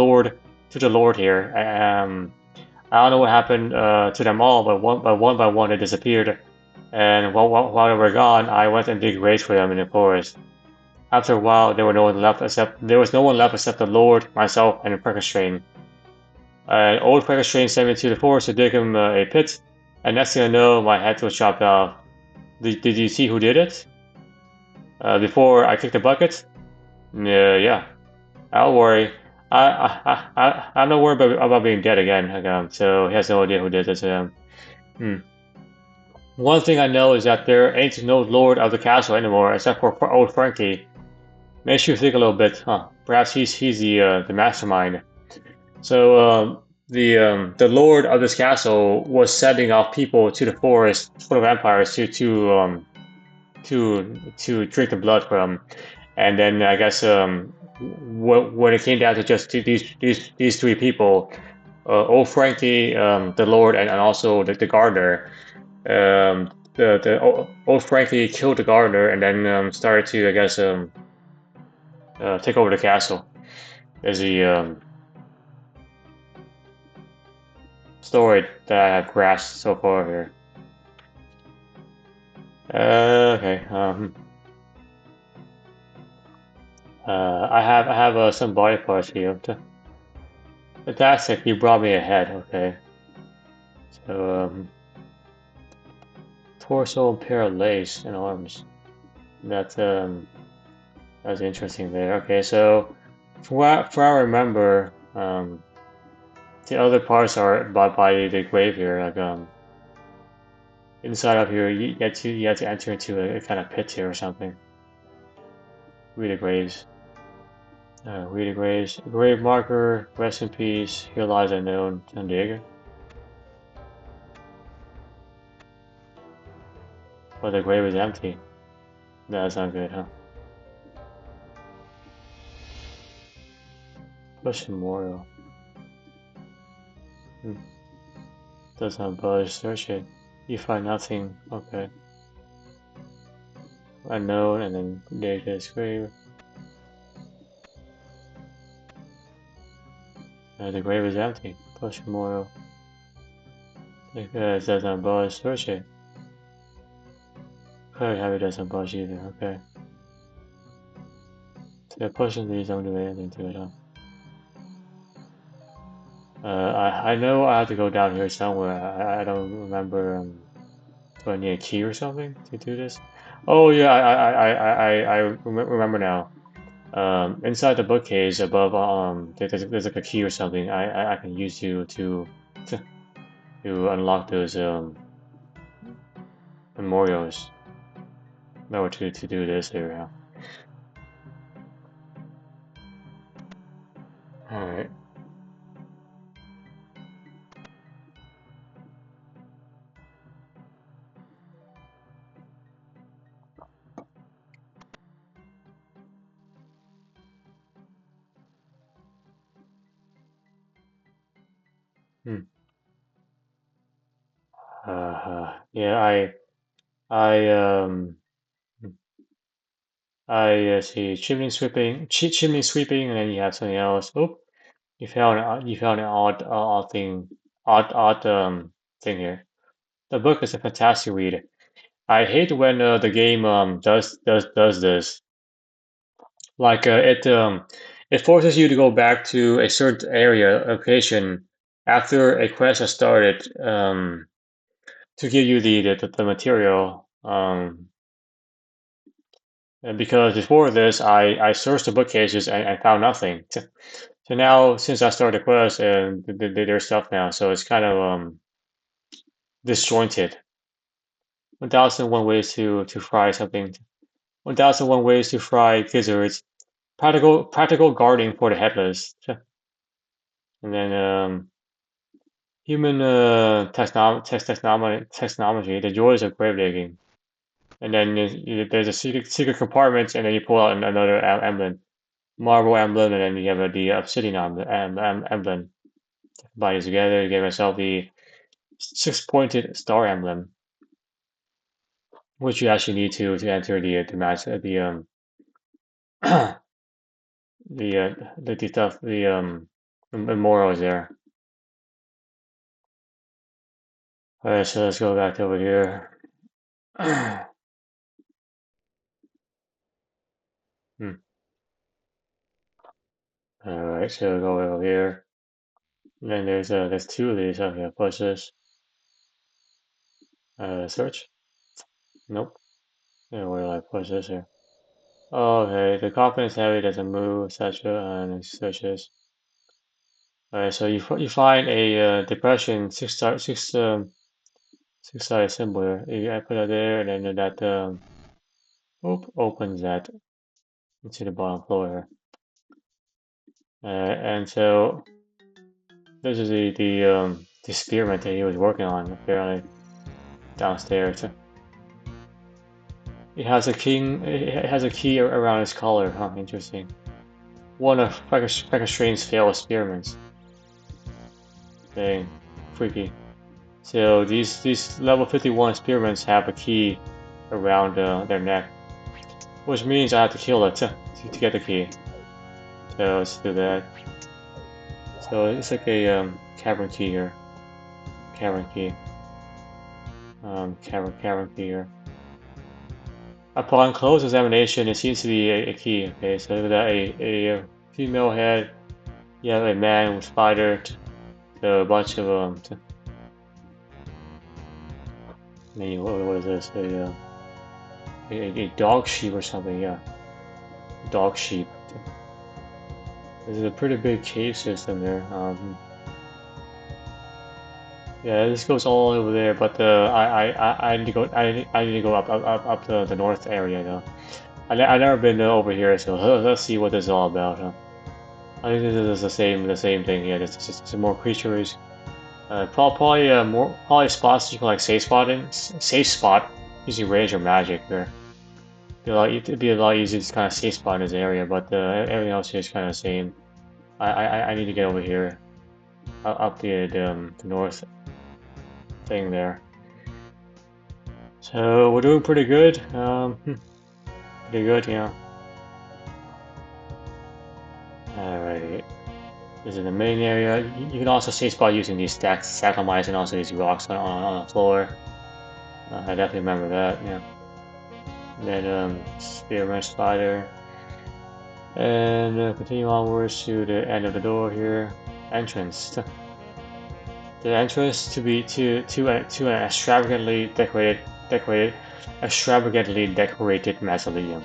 Lord here. I don't know what happened to them all, but one by one they disappeared. And while they were gone, I went and did graves for them in the forest. After a while, there was no one left except the Lord, myself, and the Fenkenstrain. An old Fenkenstrain sent me to the forest to dig him a pit, and next thing I know, my head was chopped off. Did you see who did it? Before I kicked the bucket? Yeah. I'll worry. I'm not worried about being dead again. So he has no idea who did this. Hmm. One thing I know is that there ain't no lord of the castle anymore, except for old Frankie. Makes you think a little bit, huh? Perhaps he's the mastermind. So the lord of this castle was sending off people to the forest full of vampires to drink the blood from, and then I guess when it came down to just these three people, old Frankie, the lord, and also the gardener. The old Frankie killed the gardener and then started to I guess take over the castle. Is the story that I have grasped so far here. Okay. I have some body parts here. Fantastic. You brought me ahead. Okay. So torso and pair of legs and arms. That's interesting there. Okay. So from what I remember, the other parts are by the grave here. Like inside of here, you have to enter into a kind of pit here or something. Read the graves. Read the graves. Grave marker. Rest in peace. Here lies unknown. San Diego. But the grave is empty. That's not good, huh? Push memorial. Hmm. Does not budge. Search it. You find nothing. Okay. Unknown, and then dig this grave. The grave is empty. Push memorial. It does not budge. Search it. Clearly heavy doesn't budge either. Okay. So pushing these don't do anything to it, huh? I know I have to go down here somewhere. I don't remember. Do I need a key or something to do this? Oh yeah, I remember now. Inside the bookcase above, there's like a key or something. I can use to to unlock those memorials. No, to do this here. Huh? All right. Hmm. Yeah, I I see chimney sweeping, and then you have something else. Oh, you found an odd thing, odd thing here. The book is a fantastic read. I hate when the game does this. Like it forces you to go back to a certain area location after a quest has started to give you the material. And because before this, I searched the bookcases and found nothing. So now, since I started the quest, and there's stuff now, so it's kind of disjointed. 1001 ways to fry something. 1001 ways to fry gizzards. Practical gardening for the headless. And then human technology, the joys of grave digging. And then there's a secret compartment, and then you pull out another emblem, marble emblem, and then you have the obsidian emblem. Combine these together, you get myself the six-pointed star emblem, which you actually need to enter the match the stuff memorials there. Alright, so let's go back over here. Hmm. Alright, so go over here. And then there's two of these. Okay, push this. Search. Nope. Yeah, where do I push this here? Okay, the confidence heavy doesn't move, etc. And it searches. Alright, so you find a depression six-sided symbol here. I put it there, and then that opens that into the bottom floor here. And so this is the experiment that he was working on apparently downstairs. It has a king. It has a key around its collar. Huh? Interesting. One of Fenkenstrain's failed experiments. Dang, freaky. So these level 51 experiments have a key around their neck, which means I have to kill it to get the key. So let's do that. So it's like a cavern key here. Cavern key. Cavern key here. Upon close examination, it seems to be a key. Okay, so look at that, a female head. You have a man with spider. So a bunch of maybe what is this? A dog sheep or something? Yeah, dog sheep. This is a pretty big cave system there. Yeah, this goes all over there, but I need to go. I need to go up to the north area though. I've never been over here, so let's see what this is all about. Huh? I think this is the same thing. Yeah, just some more creatures. Probably spots you can like safe spot using range or magic there. It'd be a lot easier to kind of safe spot in this area, but everything else here is kind of the same. I need to get over here, up the north thing there. So we're doing pretty good. Pretty good, yeah. Alright. This is the main area. You can also safe spot using these stalagmites and also these rocks on the floor. I definitely remember that, yeah. And then spearman spider. And continue onwards to the end of the door here. Entrance. The entrance to an extravagantly decorated mausoleum.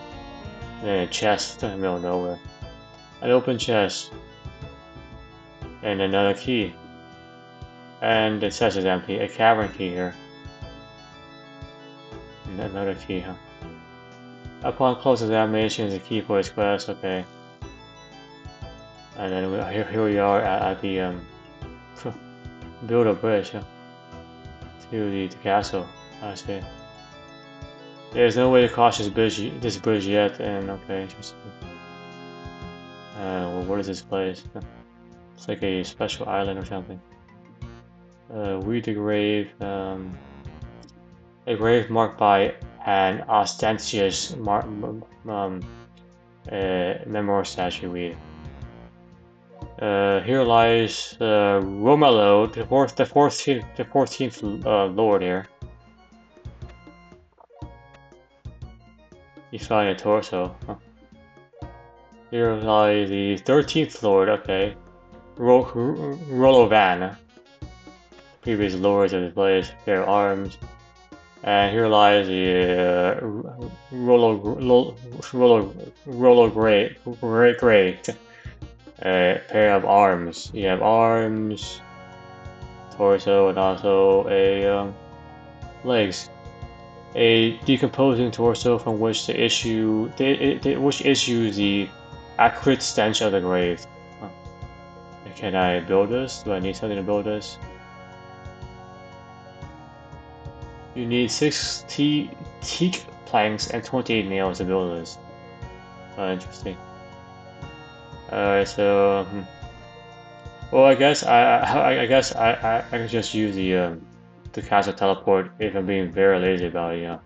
Then a chest in the middle of nowhere. An open chest. And another key. And it says it's empty. A cavern key here. And another key, huh? Upon close examination is a key for his quest, okay. And then here we are at the build a bridge, huh? To the castle, I see. There's no way to cross this bridge yet, and okay, interesting. Well, what is this place? It's like a special island or something. Read the grave. A grave marked by an ostentatious memorial statue. Read. Here lies Romelo, the 14th Lord here. You find a torso. Huh. Here lies the 13th Lord. Okay, Rolovan, previous lords of the place, their arms. And here lies the Rolo Gray pair of arms. You have arms, torso, and also a legs. A decomposing torso from which which issues the acrid stench of the grave. Huh. Can I build this? Do I need something to build this? You need 6 teak planks and 28 nails to build this. Oh, interesting. Alright, so well, I guess I can just use the castle teleport if I'm being very lazy about it. Yeah.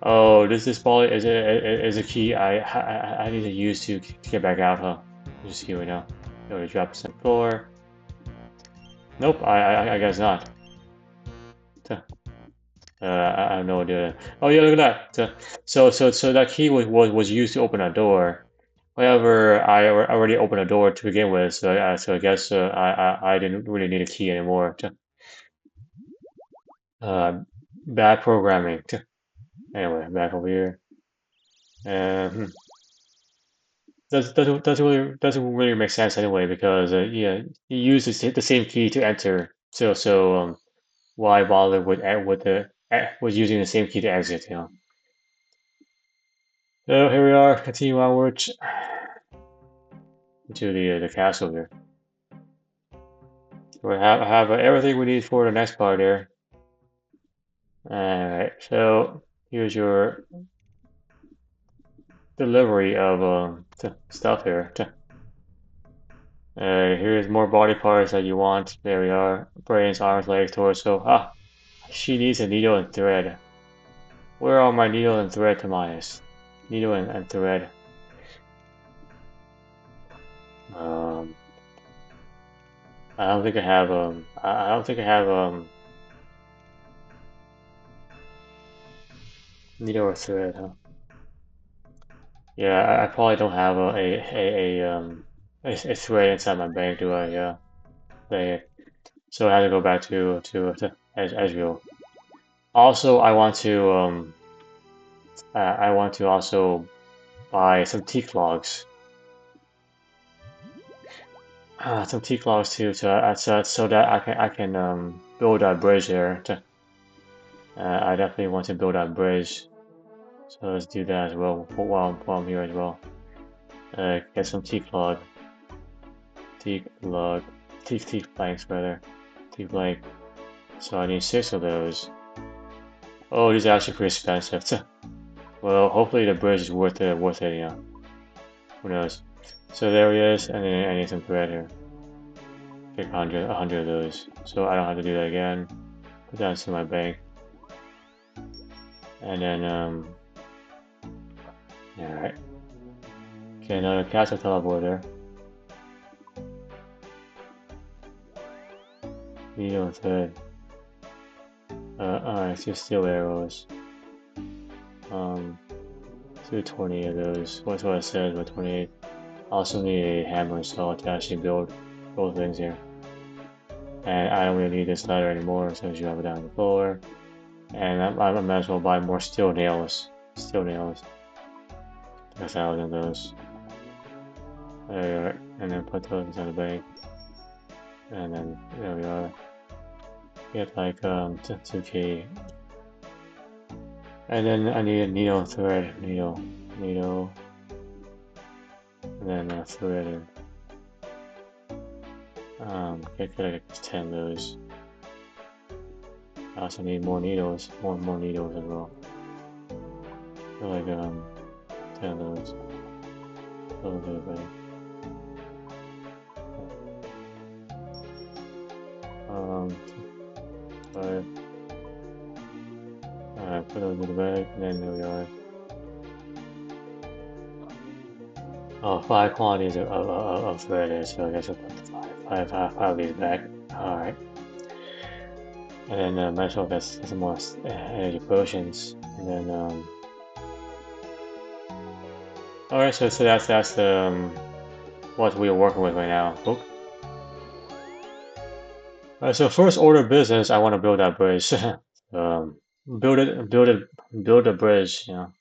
Oh, this probably is a key I need to use to get back out, huh? Just here we go. Go to drop some floor. Nope, I guess not. I have no idea. Oh yeah, look at that. So that key was used to open a door, However, I already opened a door to begin with, so I guess I didn't really need a key anymore. Uh, Bad programming. Anyway, back over here. Hmm. Doesn't really make sense anyway because yeah, you use the same key to enter. So why bother with using the same key to exit? You know. So here we are. Continue onwards to the castle here. We have everything we need for the next part here. Alright, so here's your delivery of stuff here. Here's more body parts that you want. There we are. Brains, arms, legs, torso. Ah, she needs a needle and thread. Where are my needle and thread, Tobias? Needle and thread. Um, I don't think I have I don't think I have needle or thread, huh? Yeah, I probably don't have a thread inside my bag, do I? Yeah. So I had to go back to Ezreal. Also, I want to also buy some teak logs. Some teak logs too, so that I can build that bridge there. I definitely want to build that bridge, so let's do that as well while I'm here as well. Get some teak log, teak planks rather, teak plank. So I need 6 of those. Oh, these are actually pretty expensive. Well, hopefully the bridge is worth it. You know. Who knows? So there he is, and then I need some thread here. Pick 100 of those, so I don't have to do that again. Put that into my bank, and then all right. Okay, another castle teleporter. Needle and thread. Alright, 2 steel arrows. 220 of those. What's what it says? About 28. Also need a hammer and saw to actually build both things here. And I don't really need this ladder anymore, so you have it down on the floor. And I might as well buy more steel nails. Steel nails. 1,000 of those. There we are. And then put those in the bank. And then there we are. Get like 2k. And then I need a needle and thread. Needle. And then a thread. Get like 10 of those. I also need more needles. More needles as well. Like 10 of those. Okay. Five. Alright, put those in the bag, and then there we are. Oh, 5 quantities of thread, so I guess I'll put five of these back. Alright. And then might as well get some more energy potions, and then alright, so that's what we are working with right now. Oh. Alright, so first order of business, I want to build that bridge. Build a bridge, you know.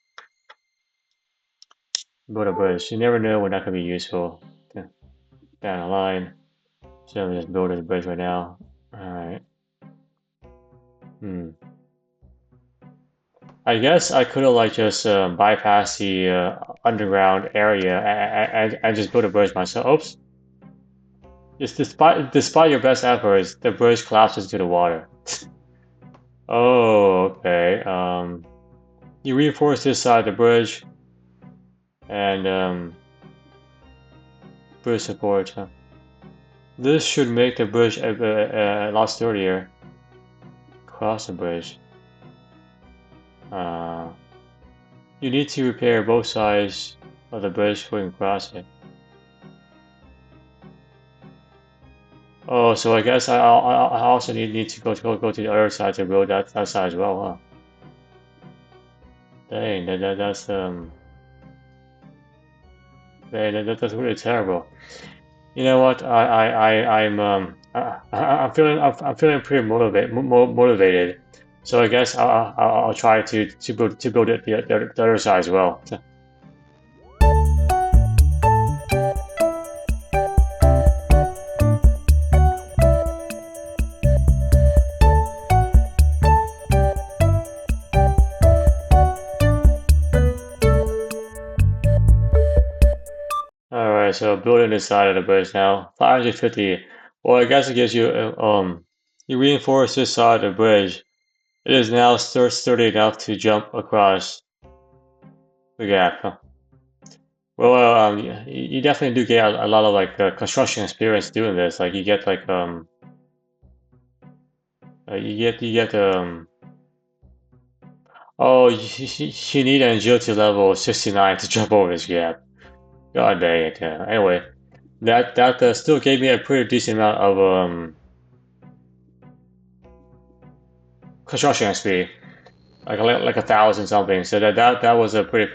Build a bridge. You never know when that could be useful down the line. So I'm just building the bridge right now. Alright. I guess I could have like just bypassed the underground area and just build a bridge myself. Oops. Just despite your best efforts, the bridge collapses into the water. Oh, okay. You reinforce this side of the bridge and bridge support. Huh? This should make the bridge a lot sturdier. Cross the bridge. You need to repair both sides of the bridge before you can cross it. Oh, so I guess I also need to go to the other side to build that side as well, huh? Dang, that's Man, that's really terrible. You know what? I'm feeling pretty motivated. So I guess I'll try to build it the other side as well. All right, so building this side of the bridge now. 550. Well, I guess it gives you you reinforce this side of the bridge. It is now sturdy enough to jump across the gap. Huh? Well, you definitely do get a lot of like construction experience doing this. Like you get like you get oh you need an agility level 69 to jump over this gap. God dang it. Anyway, that still gave me a pretty decent amount of construction XP, like 1,000 something. So that was a pretty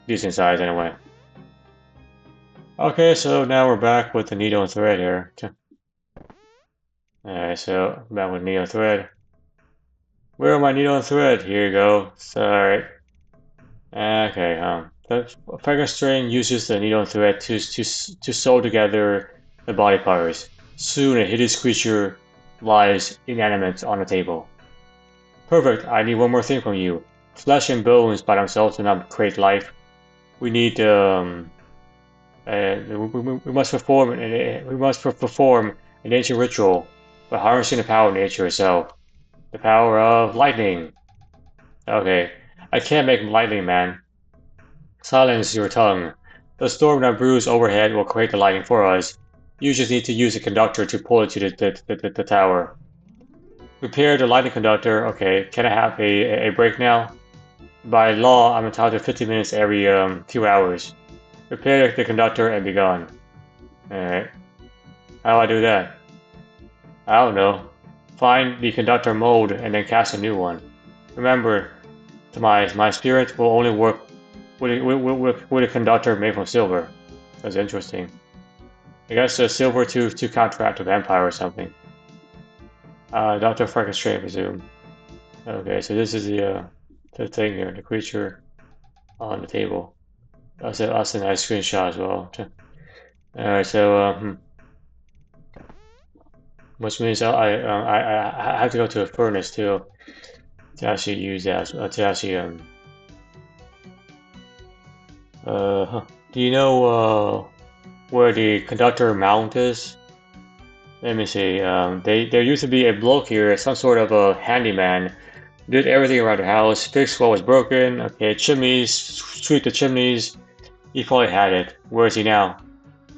decent size anyway. Okay, so now we're back with the needle and thread here. Alright, so back with needle and thread. Where are my needle and thread? Here you go. Alright. Okay, the Fenkenstrain uses the needle and thread to sew together the body parts. Soon a hideous creature lies inanimate on the table. Perfect, I need one more thing from you. Flesh and bones by themselves do not create life. We need we must perform an ancient ritual by harnessing the power of nature itself. The power of lightning. Okay, I can't make lightning, man. Silence your tongue. The storm that brews overhead will create the lightning for us. You just need to use a conductor to pull it to the tower. Repair the lightning conductor. Okay, can I have a break now? By law, I'm entitled to 50 minutes every few hours. Repair the conductor and be gone. Alright. How do I do that? I don't know. Find the conductor mode and then cast a new one. Remember, my spirit will only work with a conductor made from silver. That's interesting. I guess silver to counteract a vampire or something. Dr. Fenkenstrain, presume. Okay, so this is the thing here, the creature on the table. That's a nice screenshot as well. Alright, so which means I have to go to a furnace to actually use that to actually do you know where the conductor mount is? Let me see. There used to be a bloke here, some sort of a handyman. Did everything around the house, fixed what was broken. Okay, chimneys, sweep the chimneys. He probably had it. Where is he now?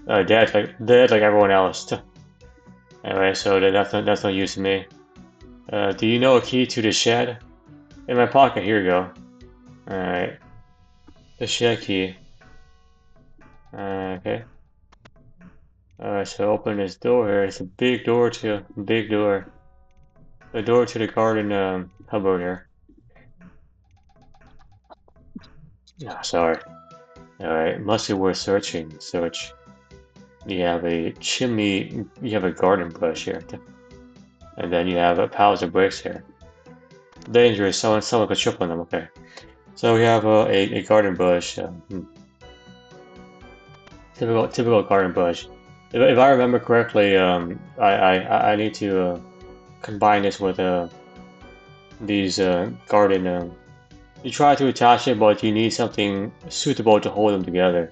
Dead like everyone else. Anyway, so that's no use to me. Do you know a key to the shed? In my pocket. Here you go. All right. The shed key. Okay. Alright, so open this door here. It's a big door. The door to the garden cupboard here. Ah, sorry. Alright, must be worth searching. Search. You have a chimney, you have a garden brush here. And then you have a piles of bricks here. Dangerous, someone could trip on them, okay. So we have a garden bush. Typical garden bush. If I remember correctly, I need to combine this with these garden. You try to attach it, but you need something suitable to hold them together.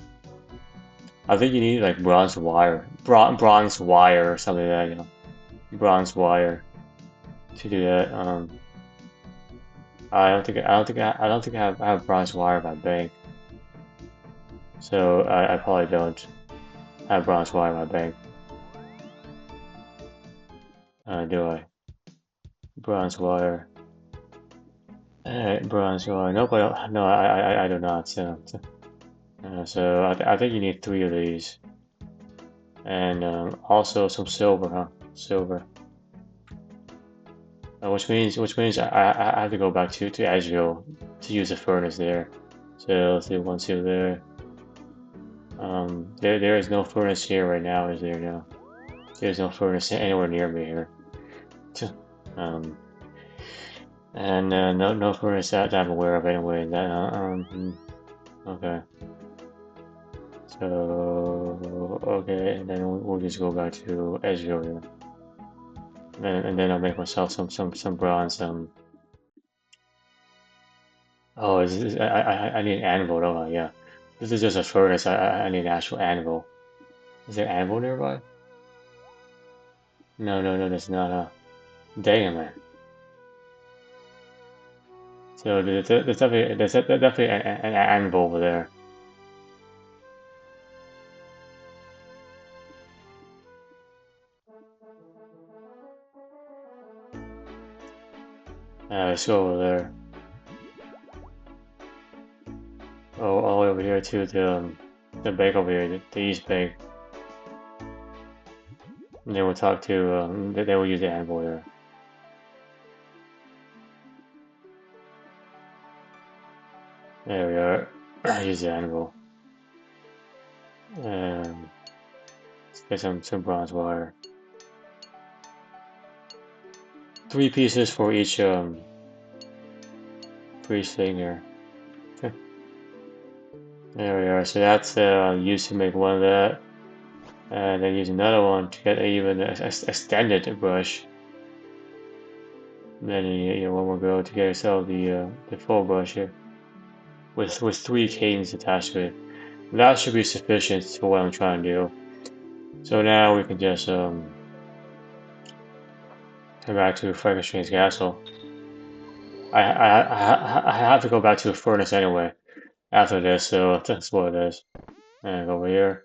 I think you need like bronze wire or something like that, you know, bronze wire to do that. I don't think I have bronze wire in my bank, so I probably don't have bronze wire in my bank. Do I? Bronze wire. Bronze wire. Nope, no, I do not. So I think you need 3 of these, and also some silver, huh? Silver. Which means I have to go back to Edgeville to use the furnace there. So let's do 1, 2 there. There is no furnace here right now, is there? No. There's no furnace anywhere near me here. Um, and no furnace that I'm aware of anyway. Okay. So okay, and then we'll just go back to Ezreal here, and then I'll make myself some bronze. Oh, I need an anvil, don't I? Yeah. This is just a furnace. I need an actual anvil. Is there an anvil nearby? No, there's not. Dang it, man. So there's definitely an anvil over there. Let's go over there. Oh, all the way over here to the bank over here, the East Bank. And then we'll talk to then we'll use the anvil here. There we are. Use the anvil. Let's get some bronze wire. 3 pieces for each thing here. There we are. So that's used to make one of that, and then use another one to get even extended brush. And then one more go to get yourself the full brush here, with 3 canes attached to it. That should be sufficient for what I'm trying to do. So now we can just come back to Fenkenstrain's castle. I have to go back to the furnace anyway after this, so that's what it is. And over here,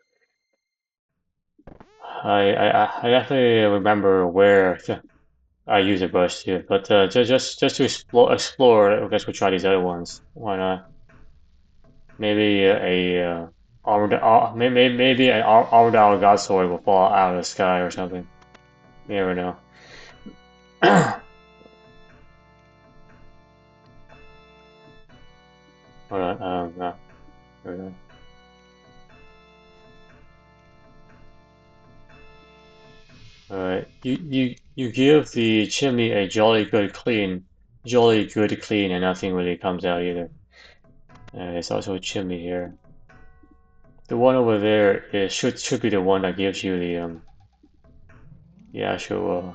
I definitely remember where I use a brush too, but just to explore, I guess we'll try these other ones. Why not? Maybe maybe an armored hour god sword will fall out of the sky or something. You never know. Hold on, no, here we go. Alright, you give the chimney a jolly good clean, and nothing really comes out either. There's also a chimney here. The one over there should be the one that gives you the actual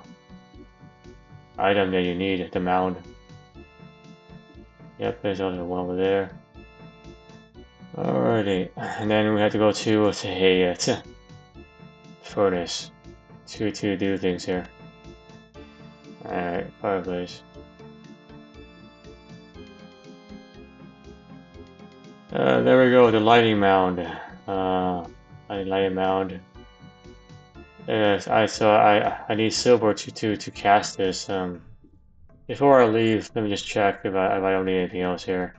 item that you need, the mound. Yep, there's also one over there. Alrighty, and then we have to go to a furnace to do things here. Alright, fireplace. There we go, the lighting mound. Lighting mound. Yes, I need silver to cast this. Before I leave, let me just check if I don't need anything else here.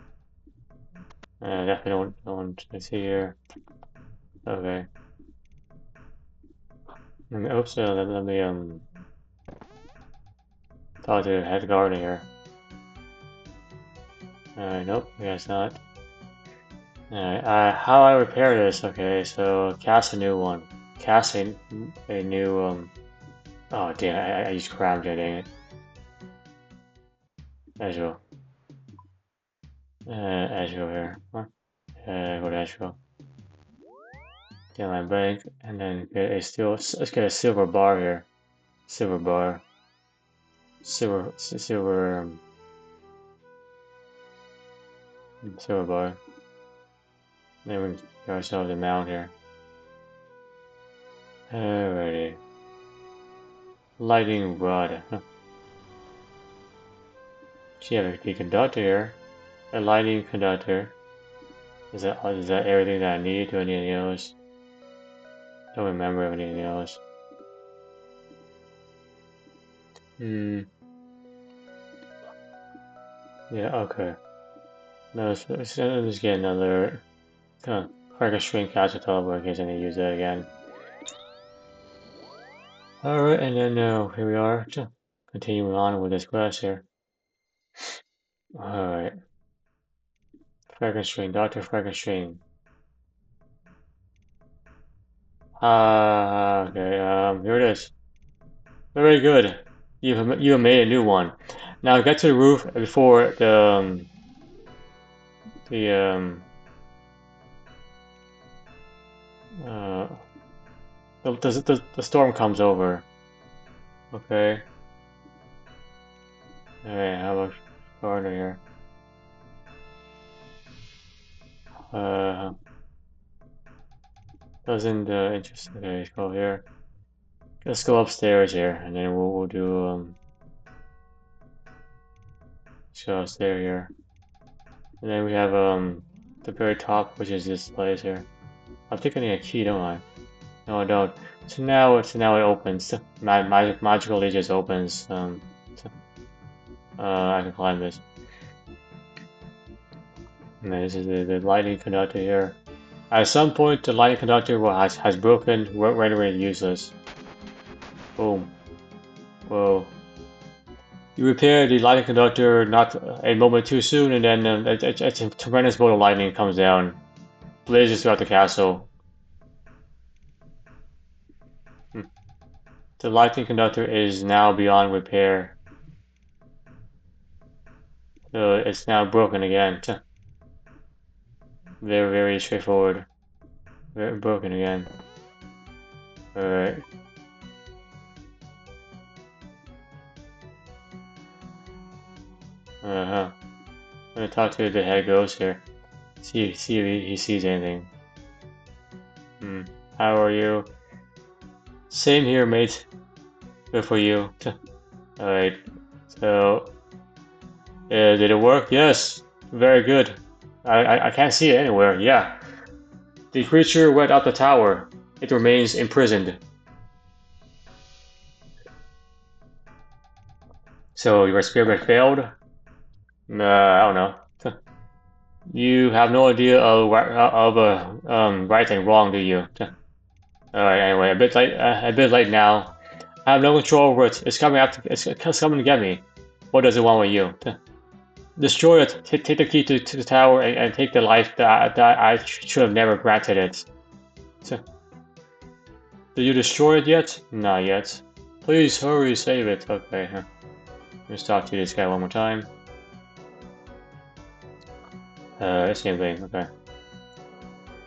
Definitely don't. Let's see here. Okay. Oops. Let me talk to the head gardener here. Alright, nope. Guess not. Alright. How I repair this? Okay, so cast a new one. Cast a new Oh damn! I used crab. Dang it. Ezreal. Ezreal here. Huh? Go to Ezreal. Get my bank, and then get a let's get a silver bar here. Silver bar. Silver silver bar. Then we get ourselves a mount here. Alrighty. Lightning rod. Huh. So you have a conductor here. A lightning conductor. Is that everything that I need? Do I need anything else? Don't remember anything else. Hmm. Yeah, okay. No, let's just get another Fenkenstrain catch a teleport in case I need to use that again. Alright, and then here we are. Continuing on with this quest here. Alright. Fenkenstrain, Dr. Fenkenstrain. Okay, here it is. Very good. You made a new one. Now get to the roof before the uh the storm comes over. Okay. Hey, how about garden here? Uh, doesn't interest. Okay, let's go here. Let's go upstairs here, and then we'll do show us here. And then we have the very top, which is this place here. I'm thinking I need a key, don't I? No, I don't. So now it opens. Magically just opens. I can climb this. And this is the lightning conductor here. At some point, the lightning conductor has broken, rendering it useless. Boom. Whoa. You repair the lightning conductor not a moment too soon, and then a tremendous bolt of lightning comes down, blazes throughout the castle. The lightning conductor is now beyond repair. So it's now broken again. Very, very straightforward. Very broken again. Alright. I'm gonna talk to the head ghost here. See if he sees anything. How are you? Same here, mate. Good for you. Alright. So, did it work? Yes. Very good. I can't see it anywhere. Yeah. The creature went up the tower. It remains imprisoned. So your experiment failed? I don't know. You have no idea of right and wrong, do you? Alright, anyway, a bit late now. I have no control over it. It's coming after. It's coming to get me. What does it want with you? Destroy it. Take the key to the tower and take the life that I should have never granted it. Did you destroy it yet? Not yet. Please hurry, save it. Okay, Let's talk to this guy one more time. Same thing, okay.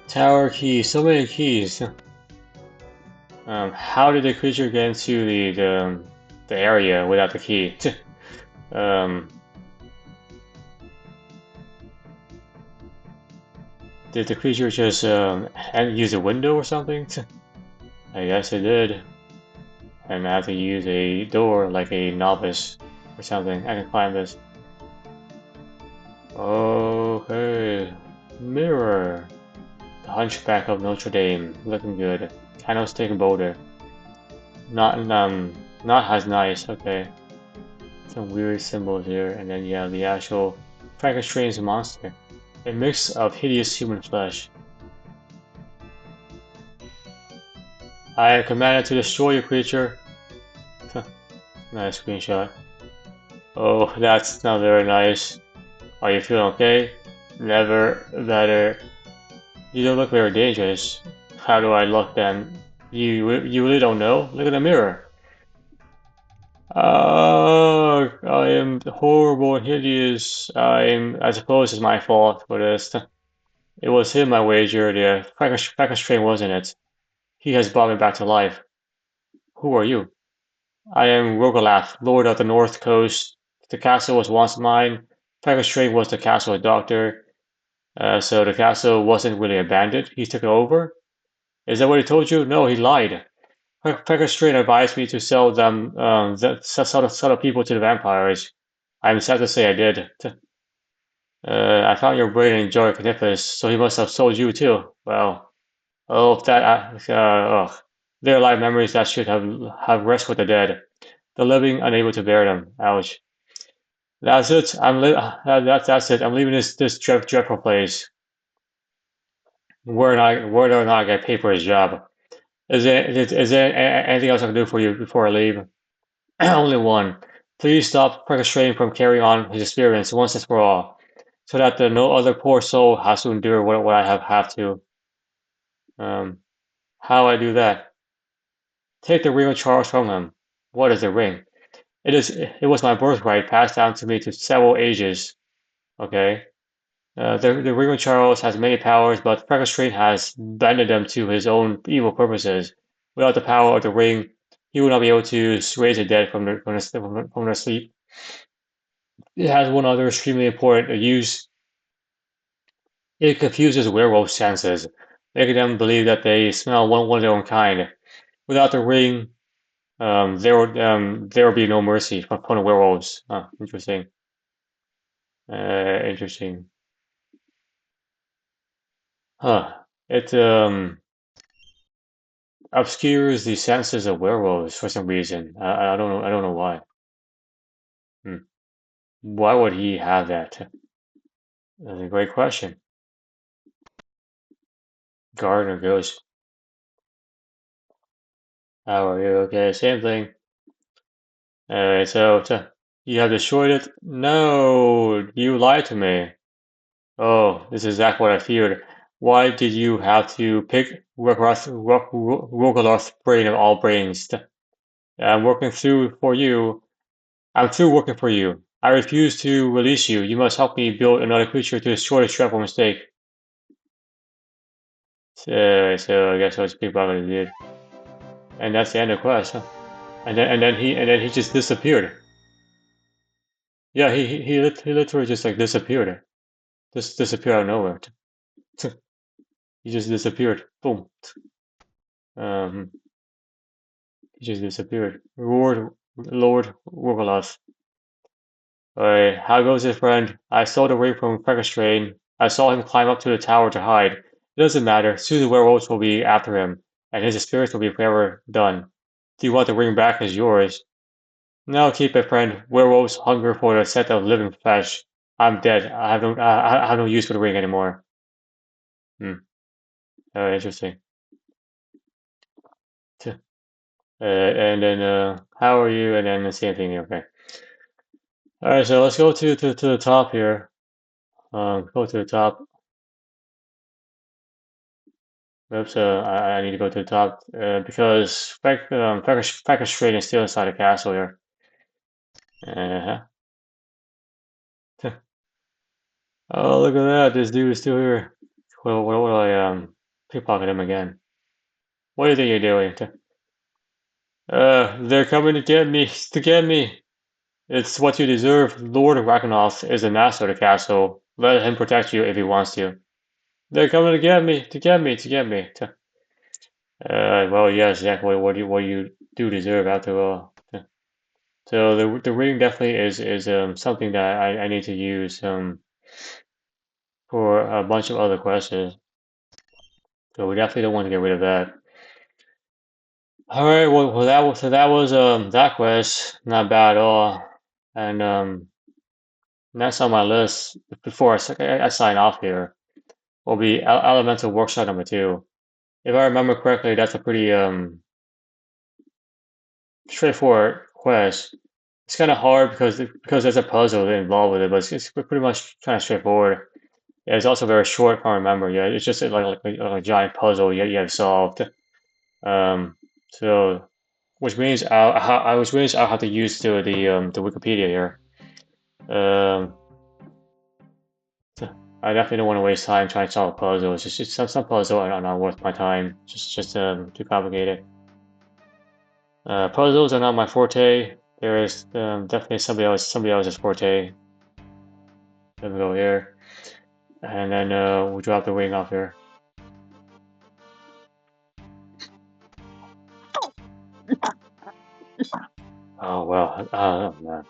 Tower key, so many keys. How did the creature get into the area without the key? Did the creature just use a window or something? I guess it did. And I have to use a door like a novice or something. I can climb this. Okay. Mirror. The Hunchback of Notre Dame. Looking good. Candlestick boulder. Not as nice. Okay. Some weird symbols here, and then you have the actual Fenkenstrain's monster. A mix of hideous human flesh. I am commanded to destroy your creature. Nice screenshot. Oh, that's not very nice. Are you feeling okay? Never better. You don't look very dangerous. How do I look then? You really don't know? Look at the mirror. Oh, I am horrible and hideous. I suppose it's my fault for this. It was him I wagered, yeah. Fenkenstrain, wasn't it? He has brought me back to life. Who are you? I am Rogalaf, Lord of the North Coast. The castle was once mine. Fenkenstrain was the castle's doctor. So the castle wasn't really abandoned. He took it over. Is that what he told you? No, he lied. Fenkenstrain advised me to sell them, sell the people to the vampires. I'm sad to say I did. I found your brain in Jar Caniphus, so he must have sold you too. Well, oh, if that, their life memories that should have rest with the dead, the living unable to bear them. Ouch. That's it. That's it. I'm leaving this dreadful place. Where do I get paid for his job? Is there anything else I can do for you before I leave? Only one. Please stop Fenkenstrain from carrying on his experience once and for all, so that no other poor soul has to endure what I have to. Um, How I do that? Take the ring of Charles from him. What is the ring? It was my birthright passed down to me to several ages. Okay. The ring of Charles has many powers, but Fenkenstrain has bended them to his own evil purposes. Without the power of the ring, he would not be able to raise the dead from their sleep. It has one other extremely important use. It confuses werewolf senses, making them believe that they smell one of their own kind. Without the ring, there would be no mercy from the werewolves. Interesting. Interesting. Huh. It obscures the senses of werewolves for some reason. I don't know. I don't know why. Hmm. Why would he have that? That's a great question. Gardener goes, "How are you? Okay, same thing. Alright, so you have destroyed it? No, you lied to me. Oh, this is exactly what I feared. Why did you have to pick Rokolar's brain of all brains? I'm working through for you. I'm through working for you. I refuse to release you. You must help me build another creature to destroy this dreadful mistake. So I guess that's what Big Brother did. And that's the end of the quest, huh? And then he just disappeared. Yeah, he literally just like disappeared. Just disappeared out of nowhere. He just disappeared. Boom. Um, he just disappeared. Lord Wargoloth. Alright, how goes it, friend? I stole the ring from Fenkenstrain. I saw him climb up to the tower to hide. It doesn't matter. Soon the werewolves will be after him, and his spirits will be forever done. Do you want the ring back as yours? No, keep it, friend. Werewolves hunger for the scent of living flesh. I'm dead. I have no use for the ring anymore. Hmm. Interesting. And then how are you? And then the same thing. Okay. All right. So let's go to the top here. Go to the top. Oops. I need to go to the top because Fenkenstrain is still inside the castle here. Uh-huh. Oh, look at that! This dude is still here. What do I pickpocket him again? What do you think you're doing? They're coming to get me. To get me. It's what you deserve. Lord Ragnarok is the master of the castle. Let him protect you if he wants to. They're coming to get me, to get me, to get me. Well, yes, exactly what you do deserve after all. So the ring definitely is something that I need to use for a bunch of other quests. So we definitely don't want to get rid of that. All right, well that was that quest, not bad at all. And next on my list before I sign off here will be Elemental Workshop number 2. If I remember correctly, that's a pretty straightforward quest. It's kind of hard because there's a puzzle involved with it, but it's pretty much kind of straightforward. Yeah, it's also very short, if I remember. Yeah, it's just like a giant puzzle you have solved. Um, so which means I'll have to use the Wikipedia here. Um, I definitely don't want to waste time trying to solve a puzzle. It's just some puzzle are not worth my time. Just too complicated. Puzzles are not my forte. There is definitely somebody else's forte. Let me go here, and then we'll drop the wing off here. Oh well, oh man,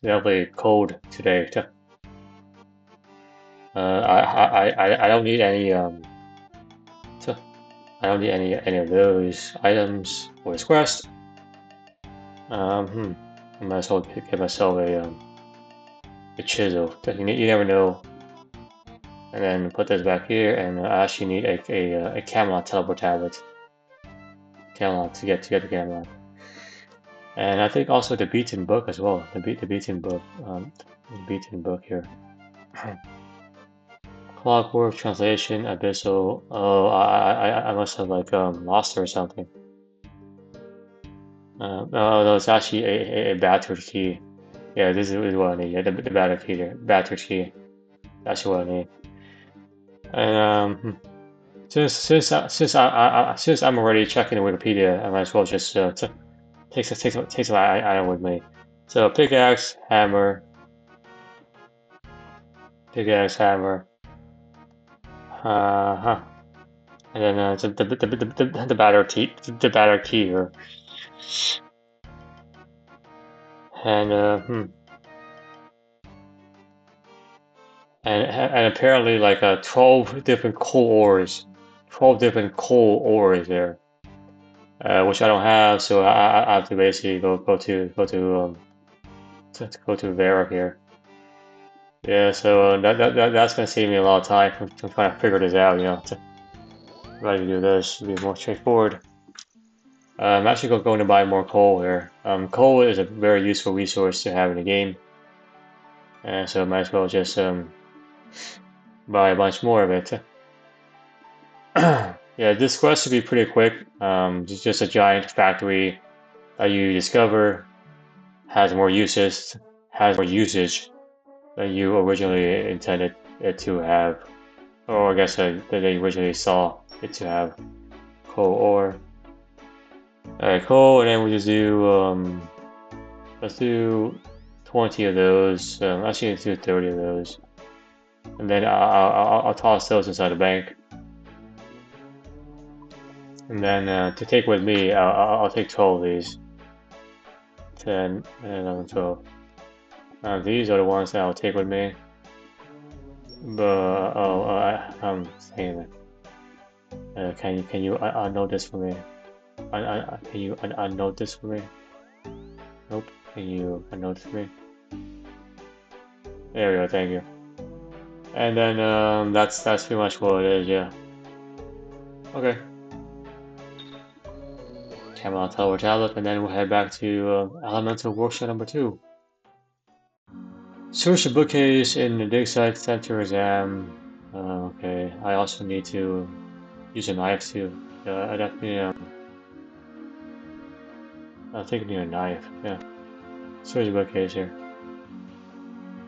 definitely cold today. I don't need any I don't need any of those items for this quest. I might as well get myself a chisel. You never know. And then put this back here, and I actually need a Camelot teleport tablet. Camelot to get the Camelot. And I think also the beaten book as well. The beaten book. The beaten book here. Clockwork translation abyssal. Oh, I must have like lost or something. Oh no, it's actually a battered key. Yeah, this is what I need. Yeah, the battered key there. Battered key. That's what I need. And since I'm already checking the Wikipedia, I might as well just take some item with me. So pickaxe, hammer, huh, and then the battered key here, and and apparently like 12 different coal ores there, which I don't have, so I have to basically to go to Vera here. Yeah, so that's gonna save me a lot of time from trying to figure this out, you know. To try to do this, be more straightforward. I'm actually going to buy more coal here. Coal is a very useful resource to have in the game, and so I might as well just buy a bunch more of it. Yeah, this quest should be pretty quick. Just a giant factory that you discover has more usage than you originally intended it to have, or I guess that they originally saw it to have. Coal ore. Alright, coal, and then we just do let's do 20 of those. Actually, let's do 30 of those, and then I'll toss those inside the bank. And then to take with me, I'll take 12 of these. 10, 11, 12. These are the ones that I'll take with me. But I'm saying that. Can you unnote this for me? Can you unnote this for me? Nope. Can you unnote this for me? There we go. Thank you. And then that's pretty much what it is. Yeah. Okay. Camera Tower tablet, and then we'll head back to Elemental Workshop number 2. Search the bookcase in the dig site center exam. Okay, I also need to use a knife too. I definitely I think I need a knife. Yeah. Search the bookcase here.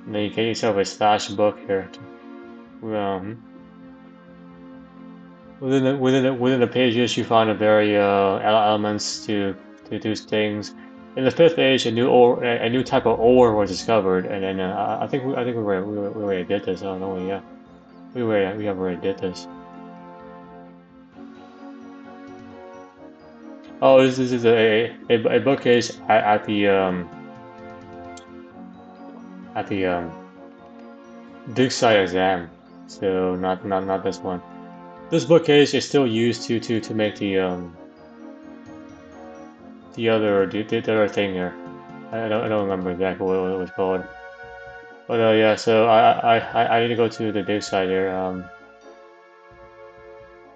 And then you get yourself a stash book here. Within the pages, you find a very elements to do things. In the fifth age, a new type of ore was discovered, and then I think we already did this. I don't know. Yeah, we have already did this. Oh, this is a bookcase at the dig site exam. So not this one. This bookcase is still used to make the other thing here. I don't remember exactly what it was called. But yeah, so I need to go to the dig site here.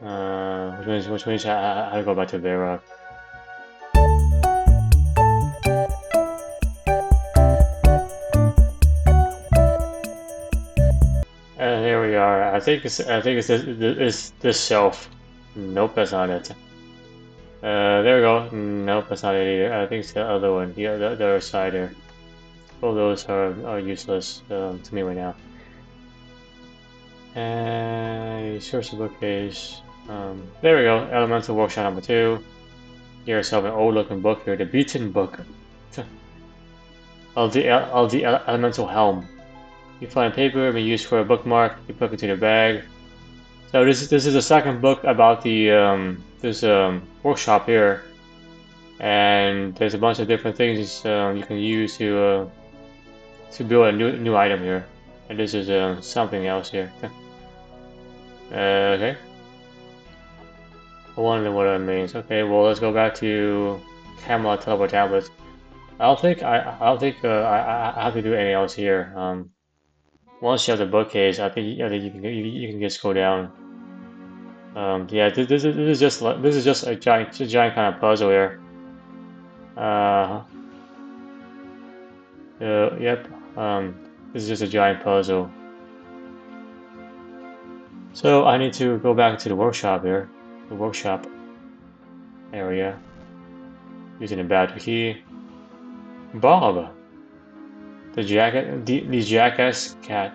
Which means I have to go back to Vera. And here we are. I think it's this shelf. Nope, that's not it. There we go. Nope, that's not it either. I think it's the other one. The other side here. Both those are useless to me right now. And search the bookcase. There we go. Elemental Workshop number 2. Get yourself an old-looking book here. The Beaten Book of the Elemental Helm. You find paper being used for a bookmark. You put it in your bag. So this is the second book about the this workshop here, and there's a bunch of different things you can use to build a new item here. And this is something else here. Okay. I wonder what that means. Okay, well let's go back to Camelot Teleport Tablets. I don't think I have to do anything else here. Once you have the bookcase, I think you can just go down. Yeah, this is just a giant kind of puzzle here. Yep. This is just a giant puzzle. So I need to go back to the workshop here, the workshop area, using the battery key. Bob, the jackass cat.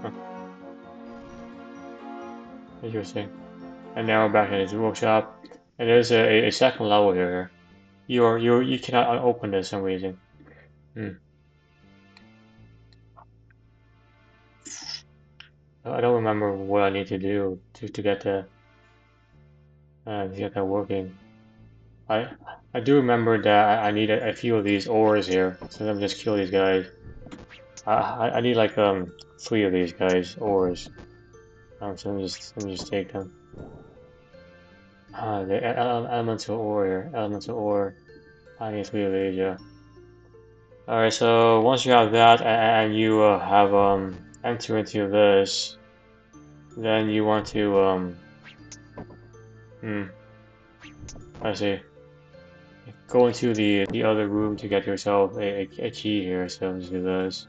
Huh. Interesting. And now we're back in his workshop, and there's a second level here. You cannot open this for some reason. I don't remember what I need to do to get that working. I do remember that I need a few of these ores here, so let me just kill these guys. I need like 3 of these guys ores. So let me just take them. The elemental ore here, elemental ore. I need 3 of these, yeah. Alright, so once you have that and you have enter into this, then you want to I see. Go into the other room to get yourself a key here. So just do this.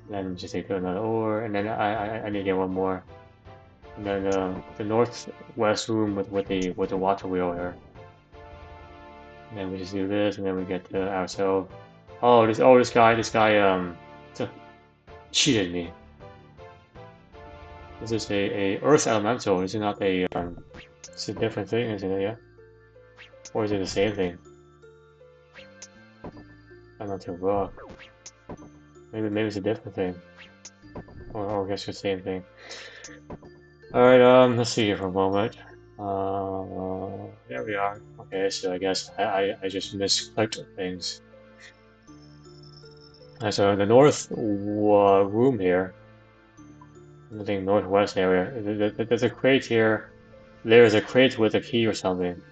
Then just take another ore, and then I need to get one more. And then the northwest room with the water wheel here. And then we just do this, and then we get ourselves. Oh this guy cheated me. This is a earth elemental. Is it not a it's a different thing, isn't it? Yeah. Or is it the same thing? Elemental rock. Maybe it's a different thing. Or I guess it's the same thing. Alright, let's see here for a moment. There we are. Okay, so I guess I just misclicked things. So the north room here, I think northwest area, there's a crate here. There's a crate with a key or something.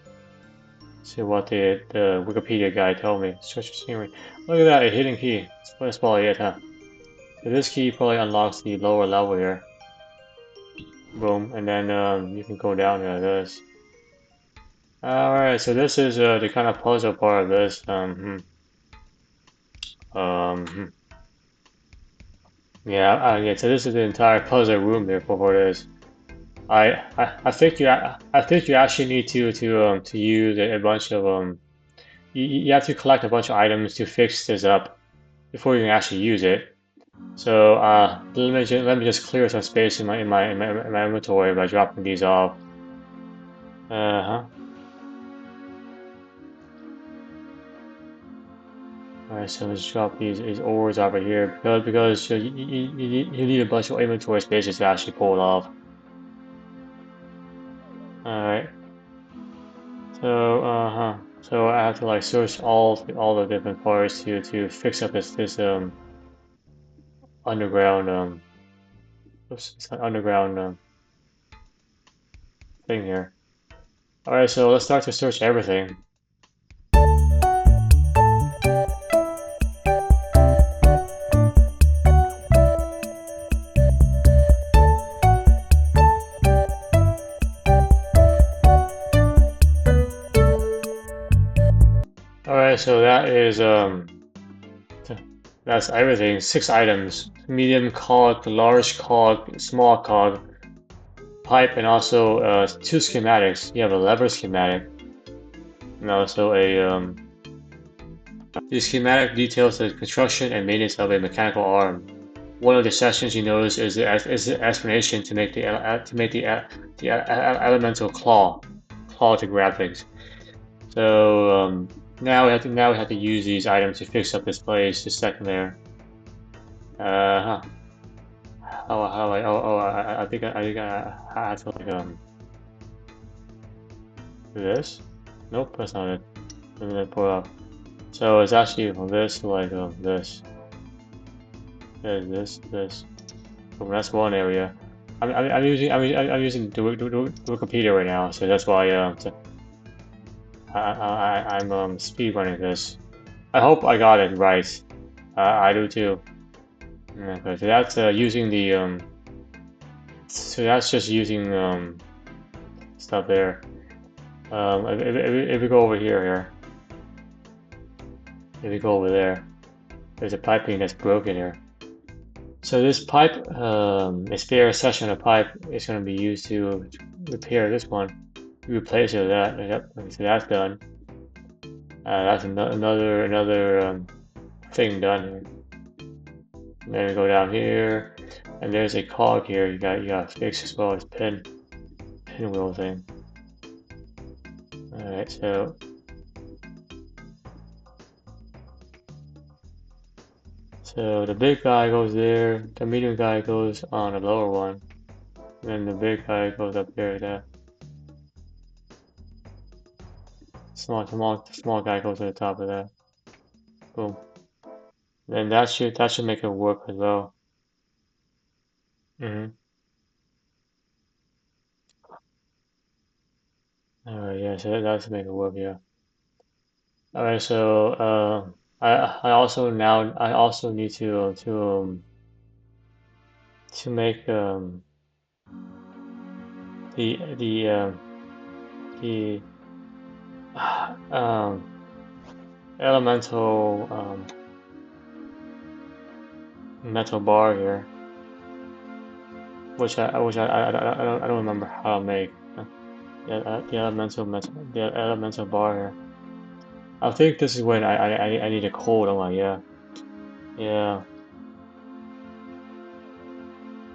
See what the Wikipedia guy told me. Search for scenery. Look at that, a hidden key. That's probably it, huh? So this key probably unlocks the lower level here. Boom, and then you can go down to this. Alright, so this is the kind of puzzle part of this. Yeah, so this is the entire puzzle room here for this. I think you actually need to use a bunch of you have to collect a bunch of items to fix this up before you can actually use it. So let me just clear some space in my inventory by dropping these off. Alright, so let's drop these ores over here because you need a bunch of inventory spaces to actually pull it off. Alright. So so I have to like search all the different parts to fix up this underground oops, it's an underground thing here. Alright, so let's start to search everything. Alright, so that is that's everything. 6 items. Medium cog, large cog, small cog, pipe, and also 2 schematics. You have a lever schematic. And also a the schematic details the construction and maintenance of a mechanical arm. One of the sections you notice is the explanation to make the elemental claw to grab things. So now we have to use these items to fix up this place. Just a second there. I think I have to like do this. Nope, that's not it. Let me pull it up. So it's actually from this to like this. There's this. Well, that's one area. I'm using the Wikipedia right now, so that's why I'm speed running this. I hope I got it right. I do too. Okay, so that's using the so that's just using stuff there. If we go over here, if we go over there, there's a piping that's broken here. So this pipe, a spare section of pipe is going to be used to repair this one. Replace it with that. Yep. So that's done. That's another thing done here. And then we go down here, and there's a cog here. You got fix as well as pinwheel thing. All right, so the big guy goes there. The medium guy goes on the lower one, and then the big guy goes up there. That small guy goes to the top of that. Boom. Then that should make it work as well. Mm-hmm. All right, yeah, so that should make it work, yeah. All right, so I also need to make the um elemental metal bar here, which I don't remember how to make. The elemental bar here. I think this is when I need a coal. I'm like, yeah,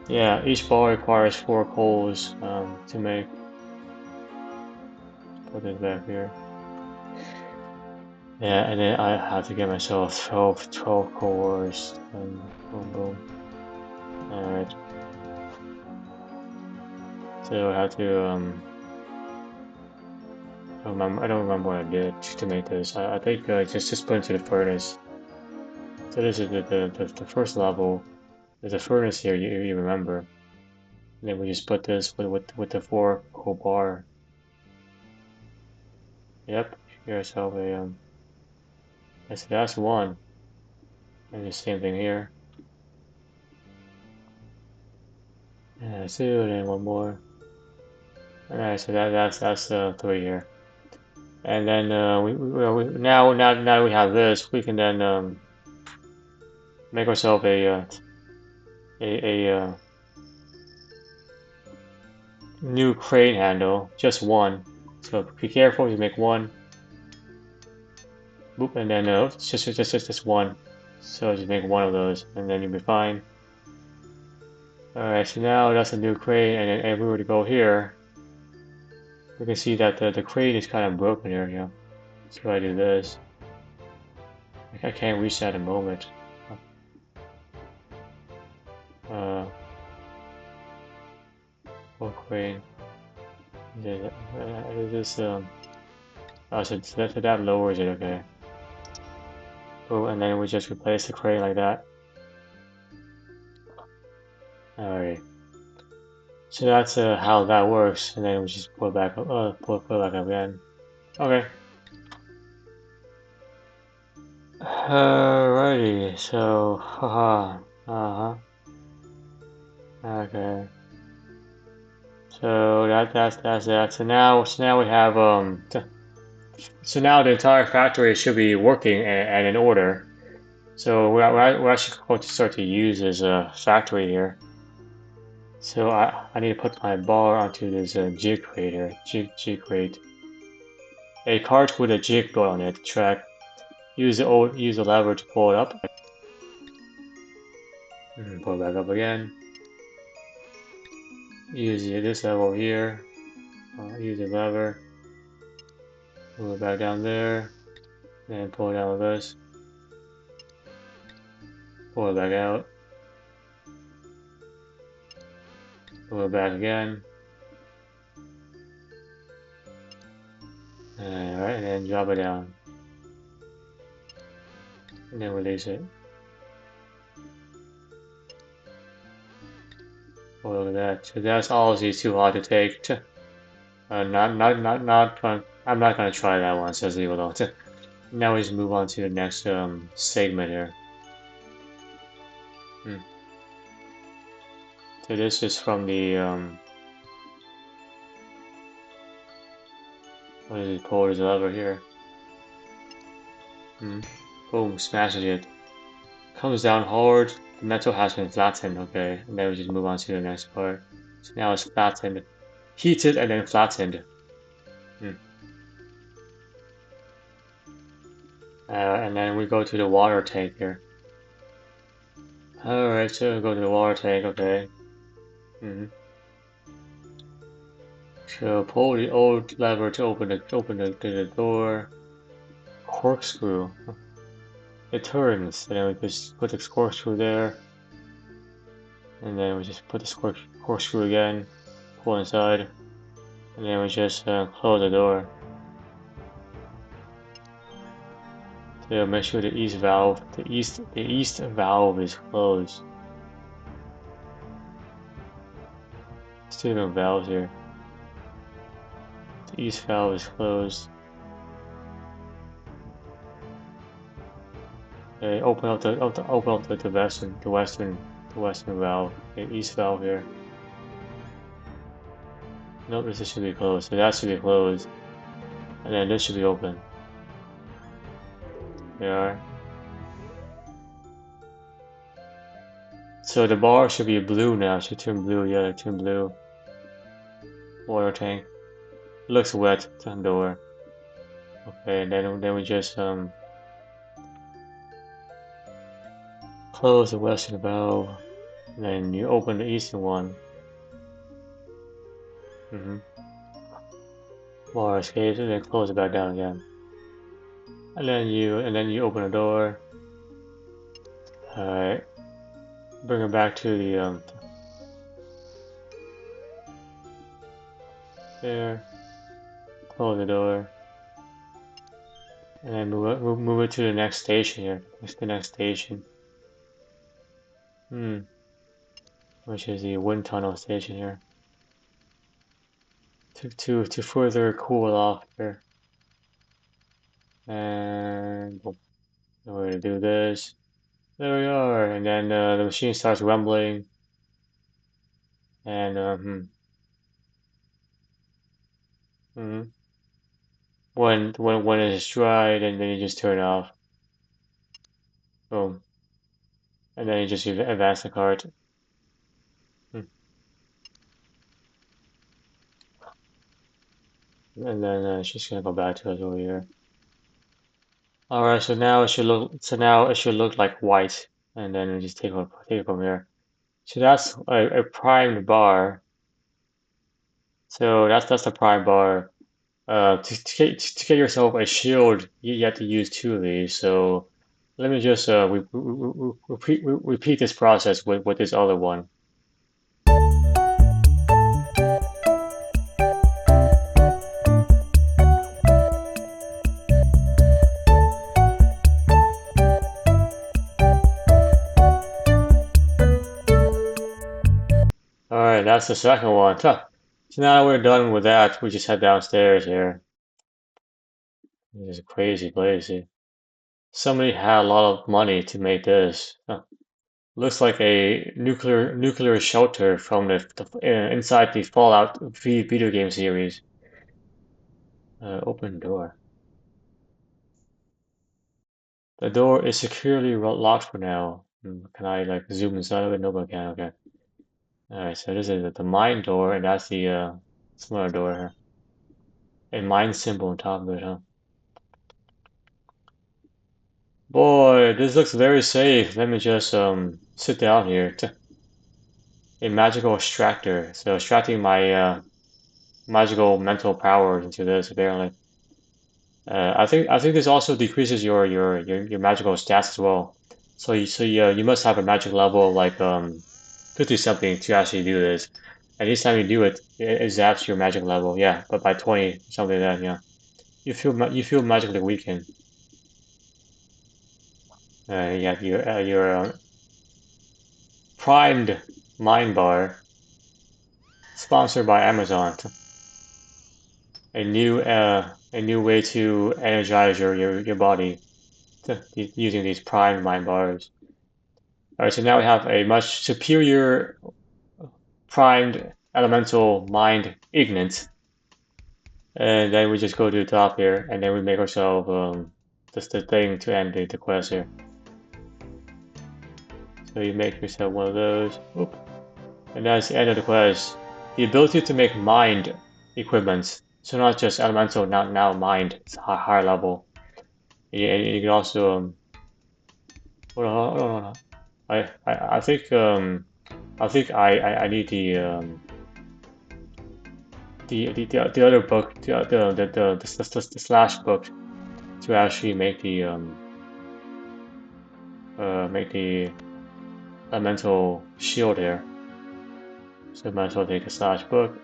yeah. Each bar requires 4 coals to make. Put this back here. Yeah, and then I have to get myself 12 cores. And boom, boom. All right. So I have to I don't remember what I did to make this. I think just put into the furnace. So this is the first level. There's a furnace here. You remember? And then we just put this with the 4 coal bar. Yep. Get yourself a that's one. And the same thing here. Yeah, 2, and then one more. Alright, so that's 3 here. And then now we have this, we can then make ourselves a new crane handle, just one. So be careful, you make one. Boop, and then it's just one. So just make one of those, and then you'll be fine. Alright, so now that's a new crane, and then if we were to go here, we can see that the crane is kind of broken here, yeah. So I do this. I can't reach that at the moment. Full crane. Is this oh, so that lowers it, okay. Oh, and then we just replace the crane like that. Alright. So that's how that works, and then we just pull it back up, pull it back up again. Okay. Alrighty, so haha. Okay. So that's that. So now we have so now the entire factory should be working and in order. So we're actually going to start to use this factory here. So I need to put my bar onto this jig crate here. Jig crate. A cart with a jig built on it. Track. Use the lever to pull it up. Pull it back up again. Use this level here. Use the lever. Move it back down there. And pull it down with this. Pull it back out. Pull it back again. Alright, and then drop it down. And then release it. Oh, look at that. So that's honestly too hard to take. I'm not gonna try that one, says leave it alone. Now we just move on to the next segment here. So this is from the what is it called? There's a lever here. Boom, smashes it. Comes down hard. The metal has been flattened, okay. And then we just move on to the next part. So now it's flattened. Heated and then flattened. And then we go to the water tank here. Alright, so we go to the water tank, okay. So pull the old lever to open the door. Corkscrew. It turns, and then we just put the corkscrew there. And then we just put the corkscrew again, pull inside, and then we just close the door. So make sure the east valve is closed. Still no valves here. The east valve is closed. Okay, open up the western valve. Okay, east valve here. Nope, this should be closed. So that should be closed. And then this should be open. There. So the bar should be blue now. It should turn blue. Yeah, turn blue. Water tank. It looks wet. Turn door. Okay, and then we just close the western valve. And then you open the eastern one. Water escapes and then close it back down again. And then you open the door. Alright. Bring it back to the there. Close the door. And then move it to the next station here. The next station. Which is the wind tunnel station here. To further cool off here. And boom. We're gonna do this. There we are. And then the machine starts rumbling. And when it is dry, then you just turn it off. Boom. And then you just advance the cart. And then it's just gonna go back to us over here. Alright, so now it should look like white, and then we just take it from here. So that's a primed bar. So that's the prime bar. To get yourself a shield, you have to use two of these. So let me just repeat this process with this other one. Alright, that's the second one. So now that we're done with that, we just head downstairs here. This is a crazy place here. Somebody had a lot of money to make this. Looks like a nuclear shelter from inside the Fallout video game series. Open door. The door is securely locked for now. Can I like zoom inside of it? No, I can. Okay. All right. So this is the mine door, and that's the smaller door here. A mine symbol on top of it, huh? Boy, this looks very safe. Let me just sit down here. A magical extractor. So extracting my magical mental powers into this apparently. I think this also decreases your magical stats as well. So you must have a magic level of like 50 something to actually do this. And each time you do it, it zaps your magic level. Yeah, but by 20 something like that. Yeah, you feel magically weakened. You have your primed mind bar, sponsored by Amazon. A new way to energize your body using these primed mind bars. Alright, so now we have a much superior primed elemental mind ignite. And then we just go to the top here, and then we make ourselves just the thing to end the quest here. So you make yourself one of those. Oop. And that's the end of the quest. The ability to make mind equipments. So not just elemental, now mind. It's a higher level. And you can also hold on. I think I need the other book, the slash book to actually make the elemental shield here. So I might as well take the slash book.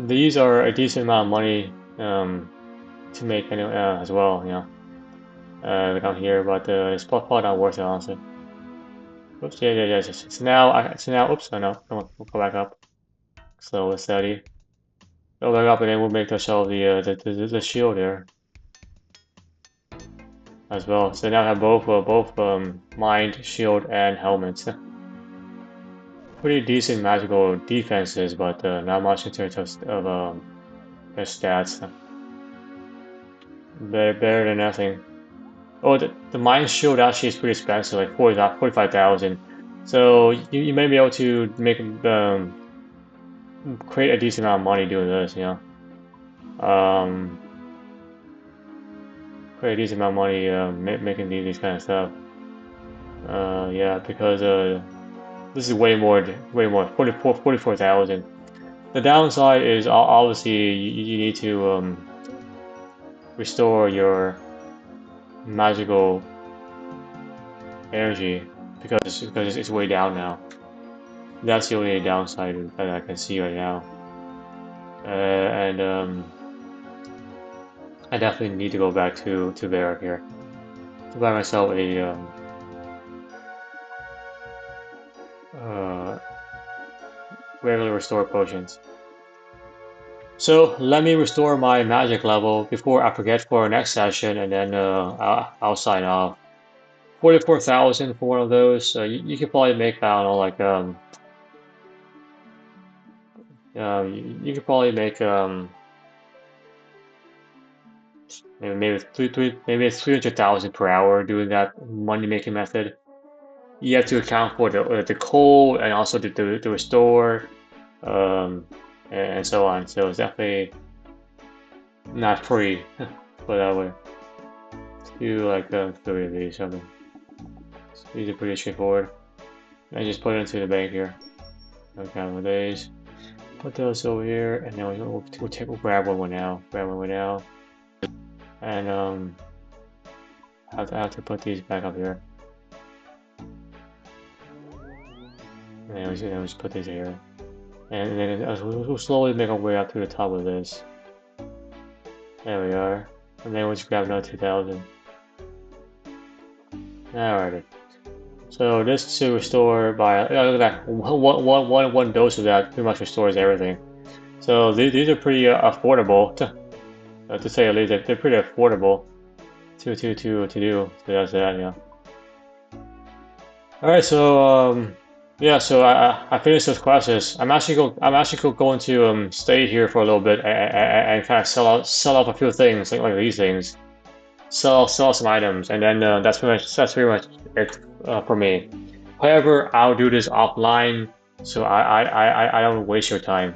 These are a decent amount of money to make anyway, as well, you know. Like I'm here, but it's probably not worth it, honestly. Oops, yeah. It's now. Oops, I know. We'll go back up. Slow and steady. Go back up, and then we'll make ourselves the shield here as well. So now I have both mind, shield, and helmets. Pretty decent magical defenses, but not much in terms of their stats. Better than nothing. Oh, the mind shield actually is pretty expensive, like 45,000. So you may be able to make create a decent amount of money doing this, you know. Create a decent amount of money making these kind of stuff. Yeah, because this is way more, 44,000. The downside is obviously you need to restore your magical energy because it's way down now. That's the only downside that I can see right now. And I definitely need to go back to Varric here to buy myself a regular restore potions. So let me restore my magic level before I forget for our next session, and then I'll sign off. 44,000 for one of those. You could probably make, I don't know, like you could probably make maybe it's 300,000 per hour doing that money making method. You have to account for the coal and also the restore, and so on. So it's definitely not free, put that way. Let's do like 30 of these something. These are pretty straightforward. I just put it into the bank here. Okay, one of these. Put those over here, and then we'll grab one now. And I have to put these back up here. And then we just put these here. And then we'll slowly make our way up to the top of this. There we are. And then we'll just grab another 2,000. Alrighty. So this to restore by, look at that, one dose of that pretty much restores everything. So these are pretty affordable, to say at least. They're pretty affordable to do. So that's that, yeah. All right, so yeah, so I finished those classes. I'm actually going to stay here for a little bit and kind of sell off a few things like these things, sell some items, and then that's pretty much it for me. However, I'll do this offline, so I don't waste your time.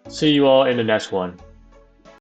See you all in the next one.